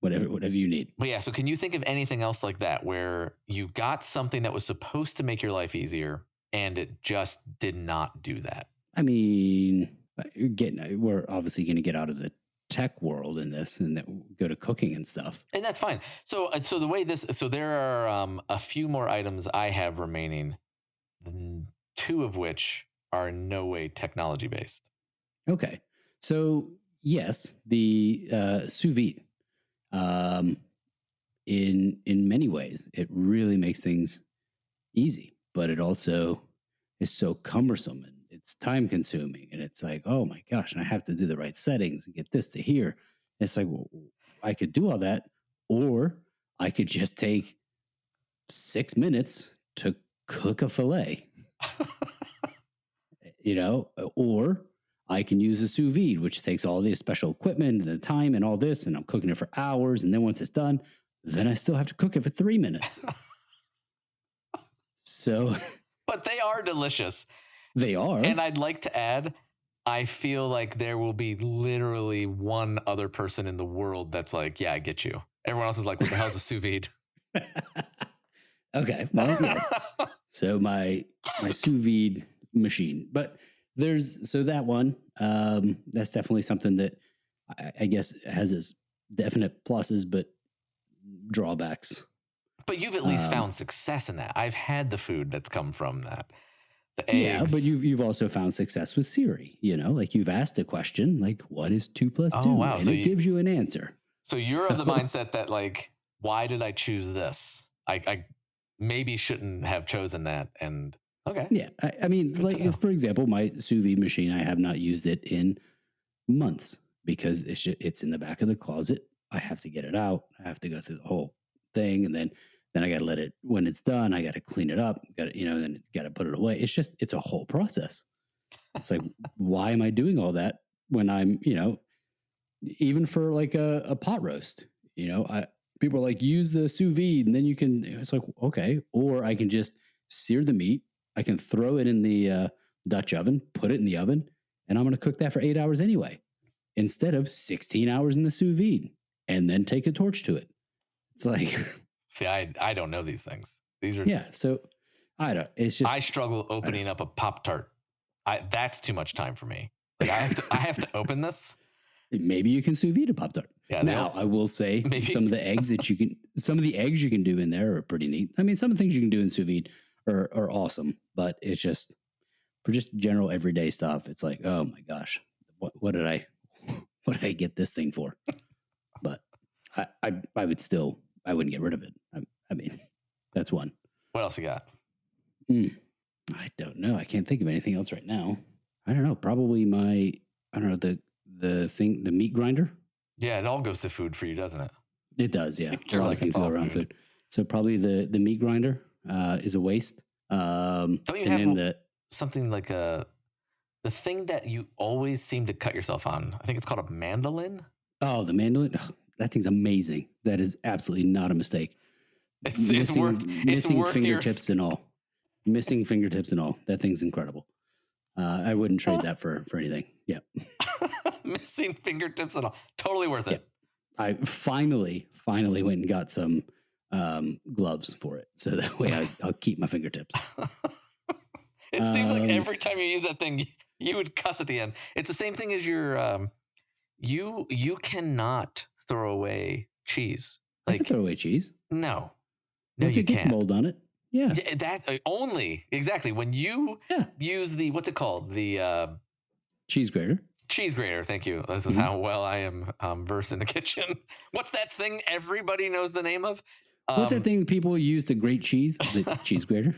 Whatever you need. But yeah, so can you think of anything else like that where you got something that was supposed to make your life easier and it just did not do that? I mean, we're obviously going to get out of the tech world in this and go to cooking and stuff. And that's fine. So the way there are a few more items I have remaining, 2 of which are in no way technology based. Okay. So yes, the sous vide. In many ways, it really makes things easy, but it also is so cumbersome and it's time consuming. And it's like, oh my gosh, and I have to do the right settings and get this to here. And it's like, well, I could do all that, or I could just take 6 minutes to cook a fillet, or I can use a sous vide, which takes all the special equipment and the time and all this, and I'm cooking it for hours. And then once it's done, then I still have to cook it for 3 minutes. So, but they are delicious. They are. And I'd like to add, I feel like there will be literally one other person in the world that's like, yeah, I get you. Everyone else is like, what the hell is a sous vide? Okay. Well, yes. So my sous vide machine, but that one, that's definitely something that I guess has its definite pluses, but drawbacks. But you've at least found success in that. I've had the food that's come from that. The eggs. Yeah, but you've also found success with Siri, like you've asked a question, like what is 2 plus 2? Wow. And it gives you an answer. So you're of the mindset that like, why did I choose this? I maybe shouldn't have chosen that. And Okay. Yeah. I mean, like, for example, my sous vide machine, I have not used it in months because it's in the back of the closet. I have to get it out. I have to go through the whole thing. And then I got to let it, when it's done, I got to clean it up, then got to put it away. It's a whole process. It's like, why am I doing all that when I'm, even for like a pot roast, people are like, use the sous vide and then you can, it's like, okay. Or I can just sear the meat. I can throw it in the Dutch oven, put it in the oven, and I'm going to cook that for 8 hours anyway, instead of 16 hours in the sous vide and then take a torch to it. It's like, see, I don't know these things. These are, so it's just, I struggle opening up a Pop-Tart. That's too much time for me. Like I have to open this. Maybe you can sous vide a Pop-Tart. Yeah, now I will say some of the eggs you can do in there are pretty neat. I mean, some of the things you can do in sous vide are awesome, but it's just for just general everyday stuff. It's like, oh my gosh, what did I get this thing for? But I wouldn't get rid of it. I mean, that's one. What else you got? I don't know. I can't think of anything else right now. I don't know. Probably the meat grinder. Yeah, it all goes to food for you, doesn't it? It does, yeah. A lot of things go around food. So probably the meat grinder is a waste. Don't you have something like the thing that you always seem to cut yourself on? I think it's called a mandolin. Oh, the mandolin. Oh, that thing's amazing. That is absolutely not a mistake. Missing fingertips and all. Missing fingertips and all. That thing's incredible. I wouldn't trade that for anything. Yeah. Missing fingertips and all. Totally worth it. Yeah. I finally went and got some gloves for it. So that way I'll keep my fingertips. It seems like every time you use that thing, you would cuss at the end. It's the same thing as your, you cannot throw away cheese. Like, I can throw away cheese. No, once you it gets can't. mold on it. Yeah. That's only exactly when you use the, what's it called? The cheese grater. Cheese grater. Thank you. This is how well I am versed in the kitchen. What's that thing everybody knows the name of? What's that thing people use to grate cheese? The cheese grater.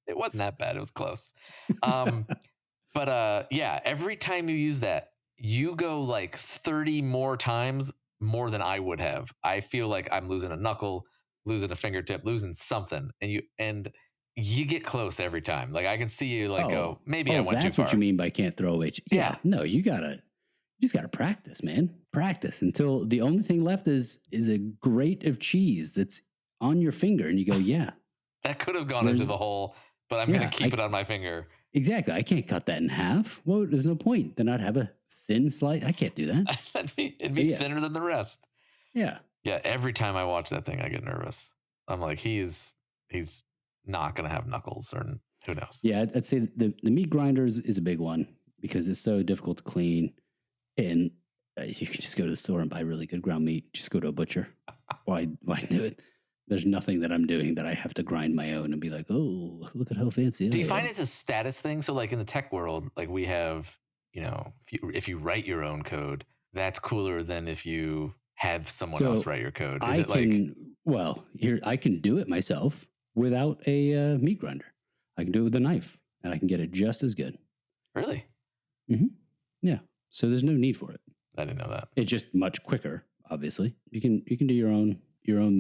It wasn't that bad. It was close. But every time you use that, you go like 30 more times more than I would have. I feel like I'm losing a knuckle, losing a fingertip, losing something, and you get close every time. Like I can see you like go, maybe I went too far. That's what you mean by can't throw away. Yeah. No, you just gotta practice, man. Practice until the only thing left is a grate of cheese that's on your finger, and you go, yeah. That could have gone into the hole, but I'm gonna keep it on my finger. Exactly. I can't cut that in half. Well, there's no point. Then I'd have a thin slice. I can't do that. It'd be thinner than the rest. Yeah. Yeah. Every time I watch that thing, I get nervous. I'm like, he's not going to have knuckles, or who knows? Yeah. I'd say the meat grinders is a big one because it's so difficult to clean. And you can just go to the store and buy really good ground meat. Just go to a butcher. Why do it? There's nothing that I'm doing that I have to grind my own and be like, oh, look at how fancy. Do you find it's a status thing? So like in the tech world, like we have, if you write your own code, that's cooler than if you have someone else write your code. I can do it myself without a meat grinder. I can do it with a knife and I can get it just as good. Really? Mm-hmm. Yeah. So there's no need for it. I didn't know that. It's just much quicker, obviously. You can do your own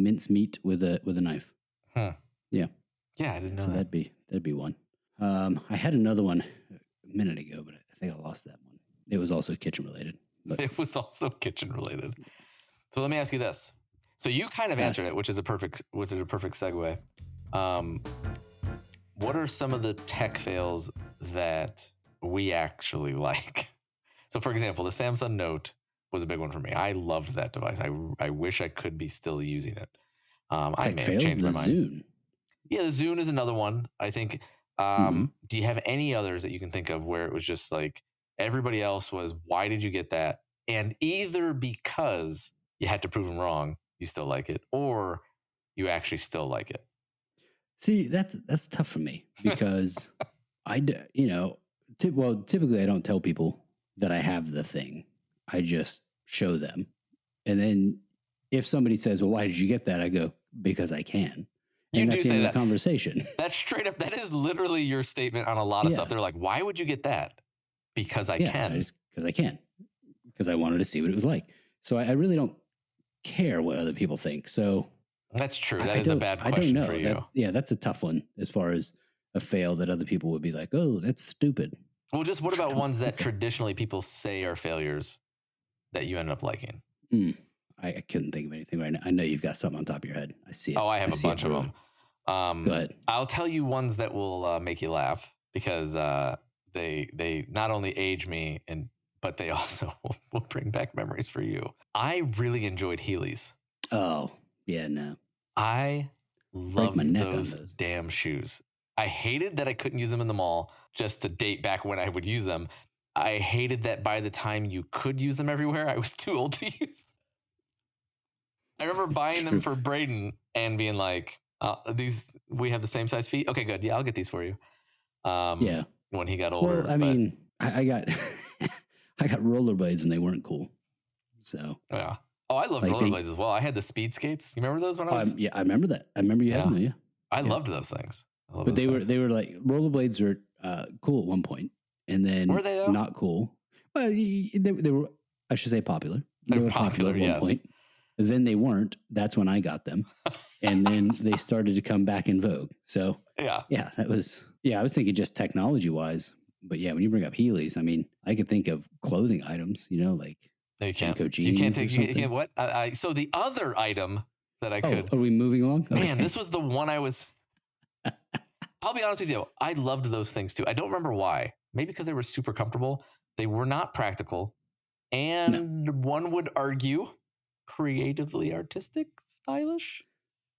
mince meat with a knife. Huh. Yeah. Yeah, I didn't know. So that'd be one. I had another one a minute ago, but I think I lost that one. It was also kitchen related. But it was also kitchen related. So let me ask you this. So you kind of answered it, which is a perfect segue. What are some of the tech fails that we actually like? So for example, the Samsung Note was a big one for me. I loved that device. I wish I could be still using it. I may have changed my mind. Zune. Yeah, the Zune is another one. I think. Do you have any others that you can think of where it was just like everybody else was, why did you get that? And either because you had to prove them wrong, you still like it, or you actually still like it. See, that's tough for me because typically I don't tell people that I have the thing. I just show them. And then if somebody says, well, why did you get that? I go, because I can. And that's in the conversation. That's straight up. That is literally your statement on a lot of stuff. They're like, why would you get that? Because I can. Because I can. Because I wanted to see what it was like. So I really don't care what other people think. So that's true. That is a bad question for you. That's a tough one as far as a fail that other people would be like, oh, that's stupid. Well, just what about ones that traditionally people say are failures that you end up liking? I couldn't think of anything right now. I know you've got something on top of your head. I see it. Oh, I have a bunch of them. Go ahead. I'll tell you ones that will make you laugh because they not only age me, but they also will bring back memories for you. I really enjoyed Heelys. Oh, yeah, no. I loved those damn shoes. I hated that I couldn't use them in the mall, just to date back when I would use them. I hated that by the time you could use them everywhere, I was too old to use them. I remember buying them for Braden and being like, we have the same size feet. Okay, good. Yeah, I'll get these for you. When he got older. Well, I mean, I got I got rollerblades and they weren't cool. So yeah. Oh, I love rollerblades as well. I had the speed skates. You remember those when I was? Yeah, I remember that. I remember you having them. Yeah, I loved those things. But they were like rollerblades were cool at one point, and then were they though? Not cool. Well, they were. I should say popular. They were popular at one point. Then they weren't. That's when I got them, and then they started to come back in vogue. So that was I was thinking just technology wise, but when you bring up Heelys, I mean, I could think of clothing items, like no, you can't. jeans. You can't take. You can't what? So the other item that I could. Are we moving along? Okay. Man, this was the one I was. I'll be honest with you. I loved those things too. I don't remember why. Maybe because they were super comfortable. They were not practical, and one would argue creatively artistic, stylish.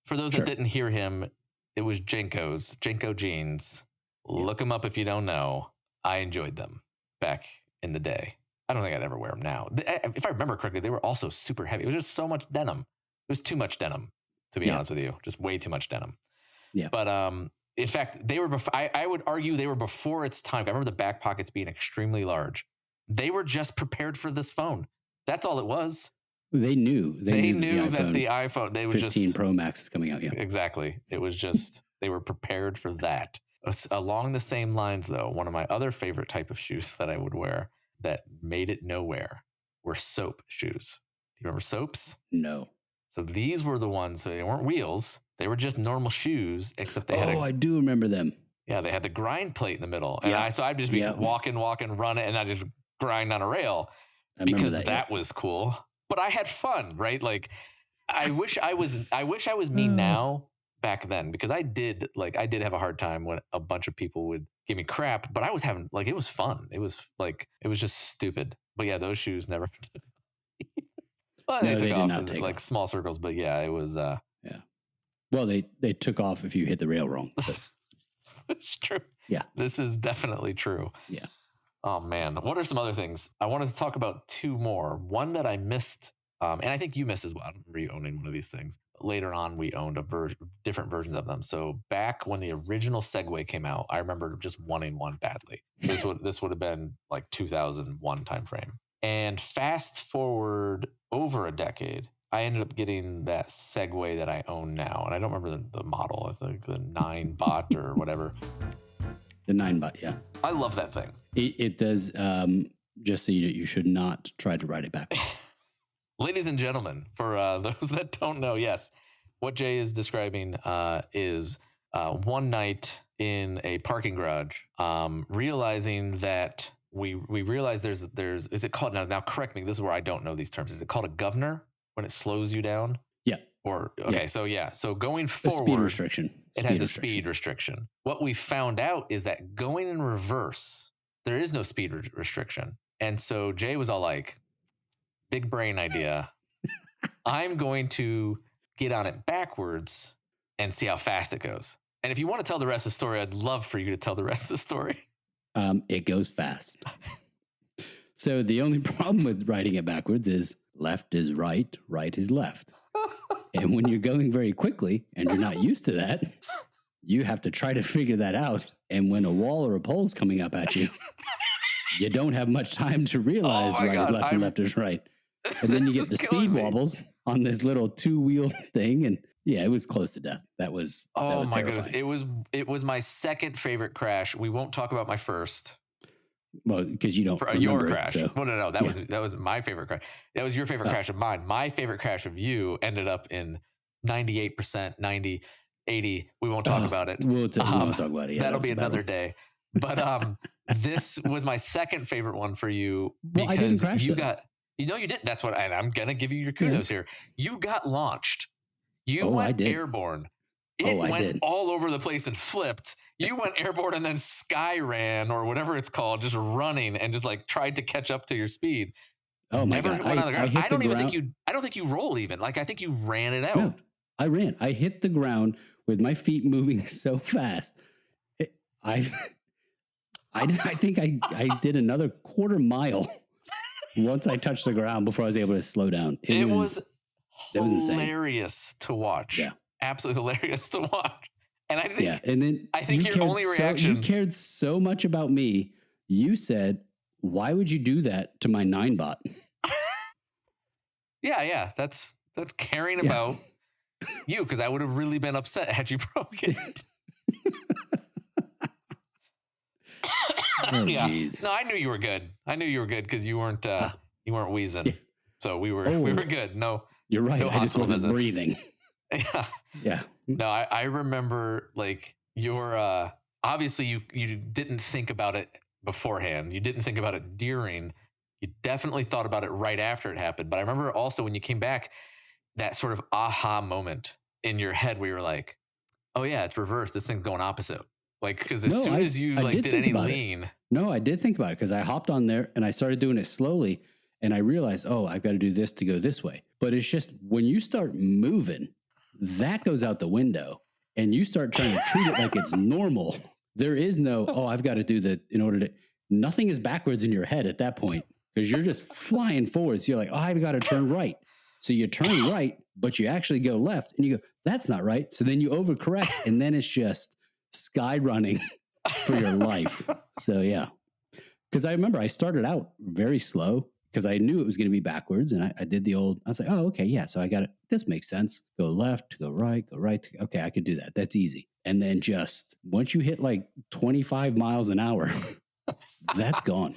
For those that didn't hear him, it was Jenko jeans. Look them up if you don't know. I enjoyed them back in the day. I don't think I'd ever wear them now. If I remember correctly, they were also super heavy. It was just so much denim. It was too much denim, to be honest with you. Just way too much denim. Yeah. But in fact, they were. I would argue they were before its time. I remember the back pockets being extremely large. They were just prepared for this phone. That's all it was. They knew. They knew that the iPhone. They 15 Pro Max is coming out. Yeah, exactly. It was just they were prepared for that. It's along the same lines, though. One of my other favorite type of shoes that I would wear that made it nowhere were soap shoes. Do you remember soaps? No. So these were the ones. They weren't wheels. They were just normal shoes, except they had. I do remember them. Yeah, they had the grind plate in the middle, and I'd just be walking, run it, and I just grind on a rail because that was cool. But I had fun, right? Like, I wish I was me now back then, because I did have a hard time when a bunch of people would give me crap, but I was having, it was fun. It was just stupid. But yeah, those shoes never. Well, they took off in small circles, but yeah, it was. Well, they took off if you hit the rail wrong. It's true. Yeah, this is definitely true. Yeah. Oh man, what are some other things? I wanted to talk about two more. One that I missed, and I think you missed as well. I don't remember you owning one of these things. But later on, we owned different versions of them. So back when the original Segway came out, I remember just wanting one badly. This would have been like 2001 timeframe. And fast forward over a decade, I ended up getting that Segway that I own now, and I don't remember the model. I think the 9-bot or whatever. The 9-bot, yeah. I love that thing. It does, just so you should not try to ride it back. Ladies and gentlemen, for those that don't know, yes, what Jay is describing is one night in a parking garage, realizing that we realized there's is it called, now correct me, this is where I don't know these terms. Is it called a governor when it slows you down? Yeah. Or, okay, yeah. So going forward, speed restriction. It has a speed restriction. What we found out is that going in reverse, there is no speed restriction. And so Jay was all like, big brain idea. I'm going to get on it backwards and see how fast it goes. And if you want to tell the rest of the story, I'd love for you to tell the rest of the story. It goes fast. So the only problem with riding it backwards is left is right, right is left. And when you're going very quickly and you're not used to that, you have to try to figure that out. And when a wall or a pole's coming up at you, you don't have much time to realize right is left and left is right. And then you get the speed wobbles on this little 2-wheel thing, and Yeah, it was close to death. That was my terrifying. goodness. It was my second favorite crash. We won't talk about my first. Well, because you don't remember your crash. It, so. Well, no, that was my favorite crash. That was your favorite crash of mine. My favorite crash of you ended up in 98%, 90, 80. We won't talk about it. We won't talk about it. Yeah, that'll be another day. But this was my second favorite one for you because I didn't crash you didn't. That's what I'm gonna give you your kudos here. You got launched. You went airborne. It went all over the place and flipped. You went airborne and then sky ran or whatever it's called, just running and just like tried to catch up to your speed. Oh my God. I don't think you rolled even. Like I think you ran it out. No, I ran. I hit the ground with my feet moving so fast. I think I did another quarter mile once I touched the ground before I was able to slow down. It was hilarious to watch. Yeah. Absolutely hilarious to watch. And I think, and then I think your only reaction. You cared so much about me. You said, why would you do that to my 9-bot? Yeah. That's caring about you, because I would have really been upset had you broken it. Jeez. No, I knew you were good. Because you weren't wheezing. Yeah. So we were good. No, you're right. I just wasn't breathing. Yeah. No, I remember like your obviously you didn't think about it beforehand. You didn't think about it during. You definitely thought about it right after it happened. But I remember also when you came back, that sort of aha moment in your head where you were like, oh yeah, it's reversed. This thing's going opposite. Like, because as soon as you did any lean. No, I did think about it because I hopped on there and I started doing it slowly and I realized, I've got to do this to go this way. But it's just when you start moving, that goes out the window and you start trying to treat it like it's normal. There is no, I've got to do that in order to, nothing is backwards in your head at that point because you're just flying forwards. You're like, I've got to turn right. So you turn right, but you actually go left and you go, that's not right. So then you overcorrect and then it's just sky running for your life. So yeah, because I remember I started out very slow because I knew it was going to be backwards. And I did I was like, okay, yeah. So I got it. This makes sense. Go left, go right. Okay, I could do that. That's easy. And then just once you hit like 25 miles an hour, that's gone.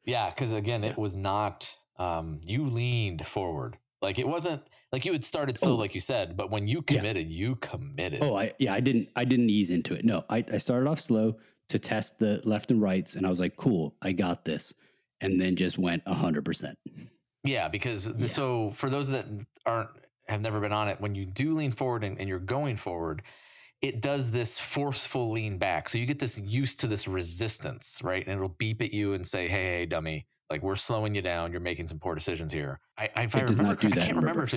Yeah, because again, it was not, you leaned forward. Like it wasn't like you had started slow, like you said, but when you committed, you committed. I didn't ease into it. No, I started off slow to test the left and rights. And I was like, cool, I got this. And then just went 100%. Yeah, because so for those that have never been on it, when you do lean forward and you're going forward, it does this forceful lean back. So you get this used to this resistance, right? And it'll beep at you and say, hey, dummy, like we're slowing you down. You're making some poor decisions here. I can't remember if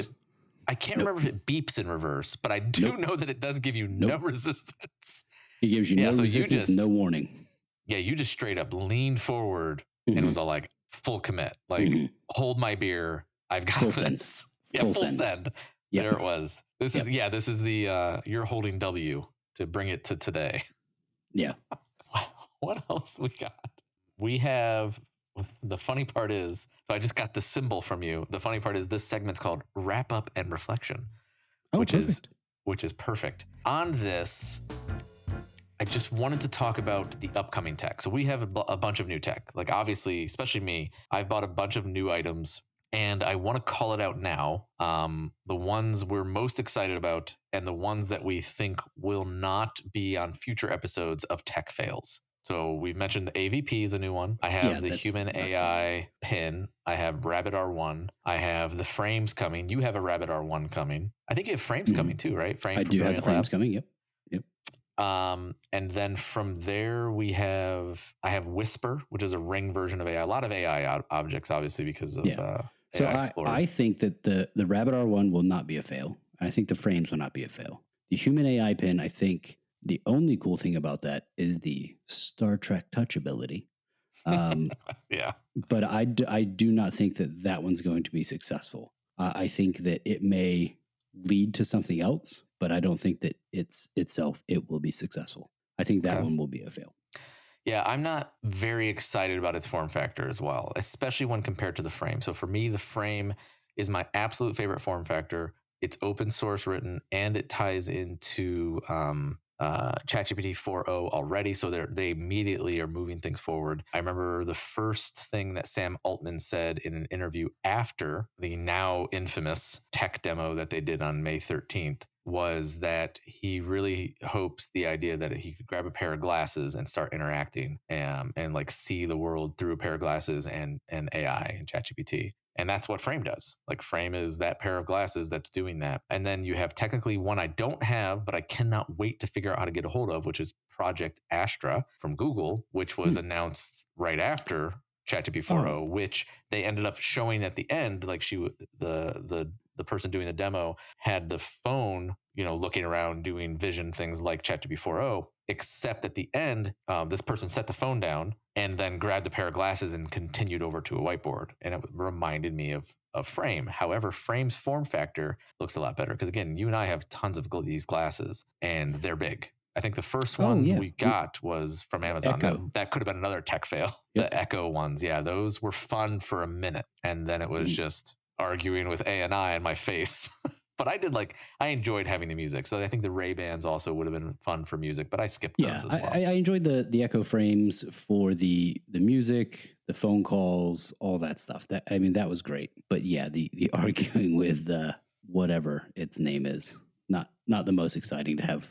it beeps in reverse, but I do know that it does give you no resistance. It gives you no resistance, no warning. Yeah, you just straight up leaned forward and it was all like full commit, like hold my beer. I've got this. Yeah, full send. Yep. There it was. This is the you're holding W to bring it to today. Yeah. What else we got? We have, the funny part is, so I just got the symbol from you. The funny part is this segment's called Wrap Up and Reflection, which is perfect. On this, I just wanted to talk about the upcoming tech. So we have a bunch of new tech. Like obviously, especially me, I've bought a bunch of new items and I want to call it out now. The ones we're most excited about and the ones that we think will not be on future episodes of Tech Fails. So we've mentioned the AVP is a new one. I have the human AI pin. I have Rabbit R1. I have the frames coming. You have a Rabbit R1 coming. I think you have frames coming too, right? I do have the frames coming. Yep. And then from there I have Whisper, which is a ring version of AI. A lot of AI objects, obviously, because of so I think that the Rabbit R1 will not be a fail. I think the frames will not be a fail. The human AI pin, I think the only cool thing about that is the Star Trek touch ability. But I do not think that one's going to be successful. I think that it may lead to something else, but I don't think that it will be successful. I think that one will be a fail. Yeah, I'm not very excited about its form factor as well, especially when compared to the frame. So for me, the frame is my absolute favorite form factor. It's open source written, and it ties into ChatGPT 4.0 already, so they immediately are moving things forward. I remember the first thing that Sam Altman said in an interview after the now infamous tech demo that they did on May 13th was that he really hopes the idea that he could grab a pair of glasses and start interacting and like see the world through a pair of glasses and AI and ChatGPT. And that's what Frame does. Like Frame is that pair of glasses that's doing that. And then you have technically one I don't have, but I cannot wait to figure out how to get a hold of, which is Project Astra from Google, which was announced right after ChatGPT 4.0, which they ended up showing at the end. Like the person doing the demo had the phone, looking around doing vision things like ChatGPT 4.0, except at the end, this person set the phone down and then grabbed a pair of glasses and continued over to a whiteboard. And it reminded me of Frame. However, Frame's form factor looks a lot better because, again, you and I have tons of these glasses and they're big. I think the first ones we got was from Amazon. That could have been another tech fail. Yep. The Echo ones. Yeah, those were fun for a minute. And then it was just arguing with ANI in my face. But I enjoyed having the music. So I think the Ray-Bans also would have been fun for music, but I skipped those as well. I enjoyed the Echo Frames for the music, the phone calls, all that stuff. That was great. But yeah, the arguing with whatever its name is, not the most exciting to have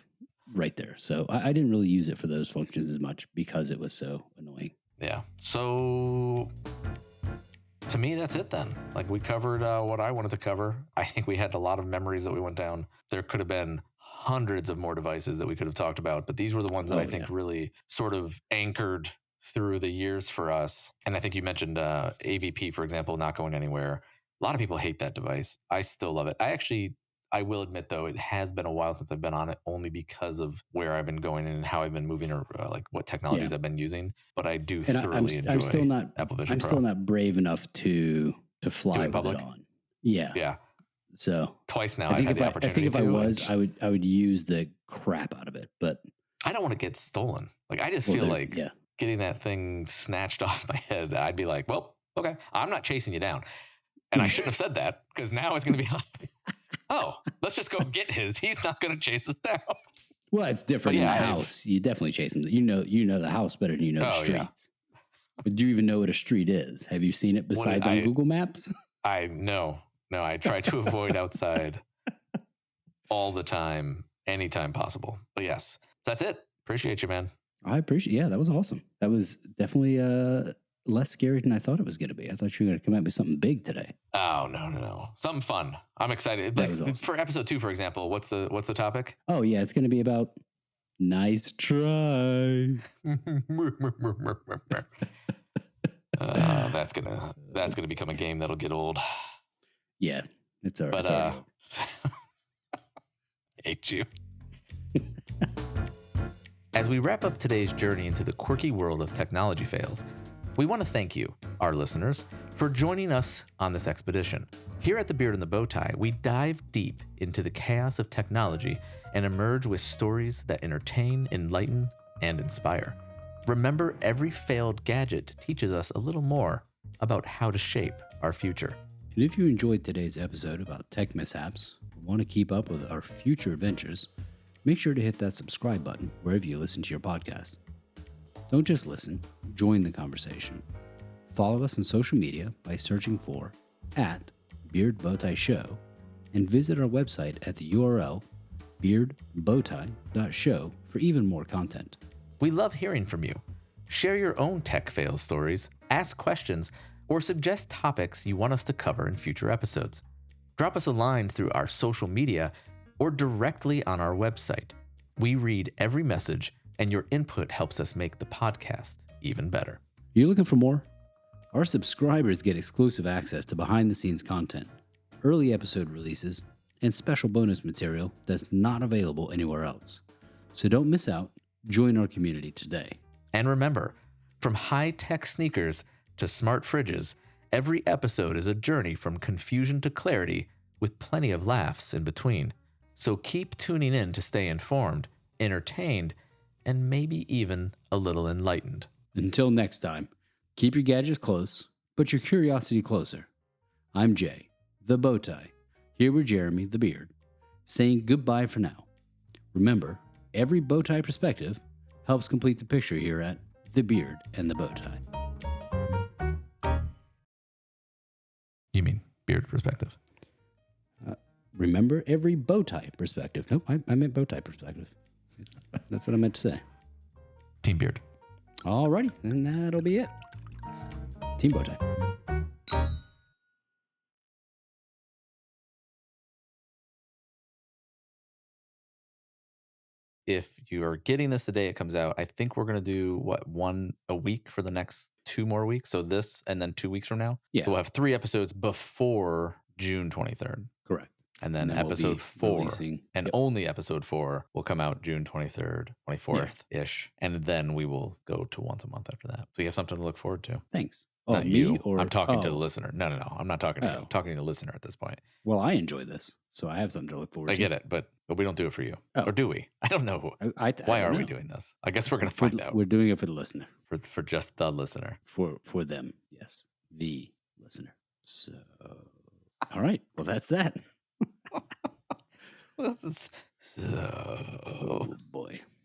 right there. So I didn't really use it for those functions as much because it was so annoying. Yeah. So to me, that's it then. Like we covered what I wanted to cover. I think we had a lot of memories that we went down. There could have been hundreds of more devices that we could have talked about, but these were the ones that I think really sort of anchored through the years for us. And I think you mentioned AVP, for example, not going anywhere. A lot of people hate that device. I still love it. I will admit, though, it has been a while since I've been on it, only because of where I've been going and how I've been moving, or like what technologies I've been using. But I do thoroughly enjoy Apple Vision Pro. I'm still not brave enough to fly with it on. Yeah. Yeah. So twice now I've had the opportunity. I think if I was, I would use the crap out of it. But I don't want to get stolen. Like I just feel like getting that thing snatched off my head. I'd be like, well, okay, I'm not chasing you down. And I shouldn't have said that because now it's going to be like, oh, let's just go get his. He's not going to chase us down. Well, it's different in the house. You definitely chase him. You know the house better than you know the streets. Yeah. But do you even know what a street is? Have you seen it besides on Google Maps? No, I try to avoid outside all the time, anytime possible. But yes, that's it. Appreciate you, man. I appreciate. Yeah, that was awesome. That was definitely less scary than I thought it was going to be. I thought you were going to come out with something big today. Oh, no. Something fun. I'm excited. Like, awesome. For episode 2, for example, what's the topic? Oh, yeah. It's going to be about nice try. That's gonna become a game that'll get old. Yeah, it's all right. But hate you. As we wrap up today's journey into the quirky world of technology fails, we want to thank you, our listeners, for joining us on this expedition. Here at the Beard and the Bowtie, we dive deep into the chaos of technology and emerge with stories that entertain, enlighten, and inspire. Remember, every failed gadget teaches us a little more about how to shape our future. And if you enjoyed today's episode about tech mishaps and want to keep up with our future adventures, make sure to hit that subscribe button wherever you listen to your podcast. Don't just listen, join the conversation. Follow us on social media by searching for @BeardBowtieShow and visit our website at the URL beardbowtie.show for even more content. We love hearing from you. Share your own tech fail stories, ask questions, or suggest topics you want us to cover in future episodes. Drop us a line through our social media or directly on our website. We read every message, and your input helps us make the podcast even better. You looking for more? Our subscribers get exclusive access to behind-the-scenes content, early episode releases, and special bonus material that's not available anywhere else. So don't miss out. Join our community today. And remember, from high-tech sneakers to smart fridges, every episode is a journey from confusion to clarity with plenty of laughs in between. So keep tuning in to stay informed, entertained, and maybe even a little enlightened. Until next time, keep your gadgets close, but your curiosity closer. I'm Jay, the Bowtie, Here with Jeremy the Beard, saying goodbye for now. Remember, every Bowtie perspective helps complete the picture here at The Beard and The Bowtie. You mean beard perspective? Remember, every Bowtie perspective. Nope, I meant Bowtie perspective. That's what I meant to say. Team Beard. Alrighty, then that'll be it. Team Bowtie. If you're getting this the day it comes out, I think we're going to do one a week for the next 2 more weeks. So this and then 2 weeks from now. Yeah. So we'll have 3 episodes before June 23rd. Correct. And then episode 4 and only episode 4 will come out June 23rd, 24th-ish. And then we will go to once a month after that. So you have something to look forward to. Thanks. Not you. I'm talking to the listener. No. I'm not talking to you. I'm talking to the listener at this point. Well, I enjoy this, so I have something to look forward to. I get it, but we don't do it for you. Or do we? I don't know. Why are we doing this? I guess we're going to find out. We're doing it for the listener. For just the listener. For them, yes. The listener. So, all right. Well, that's that. So... Oh, boy.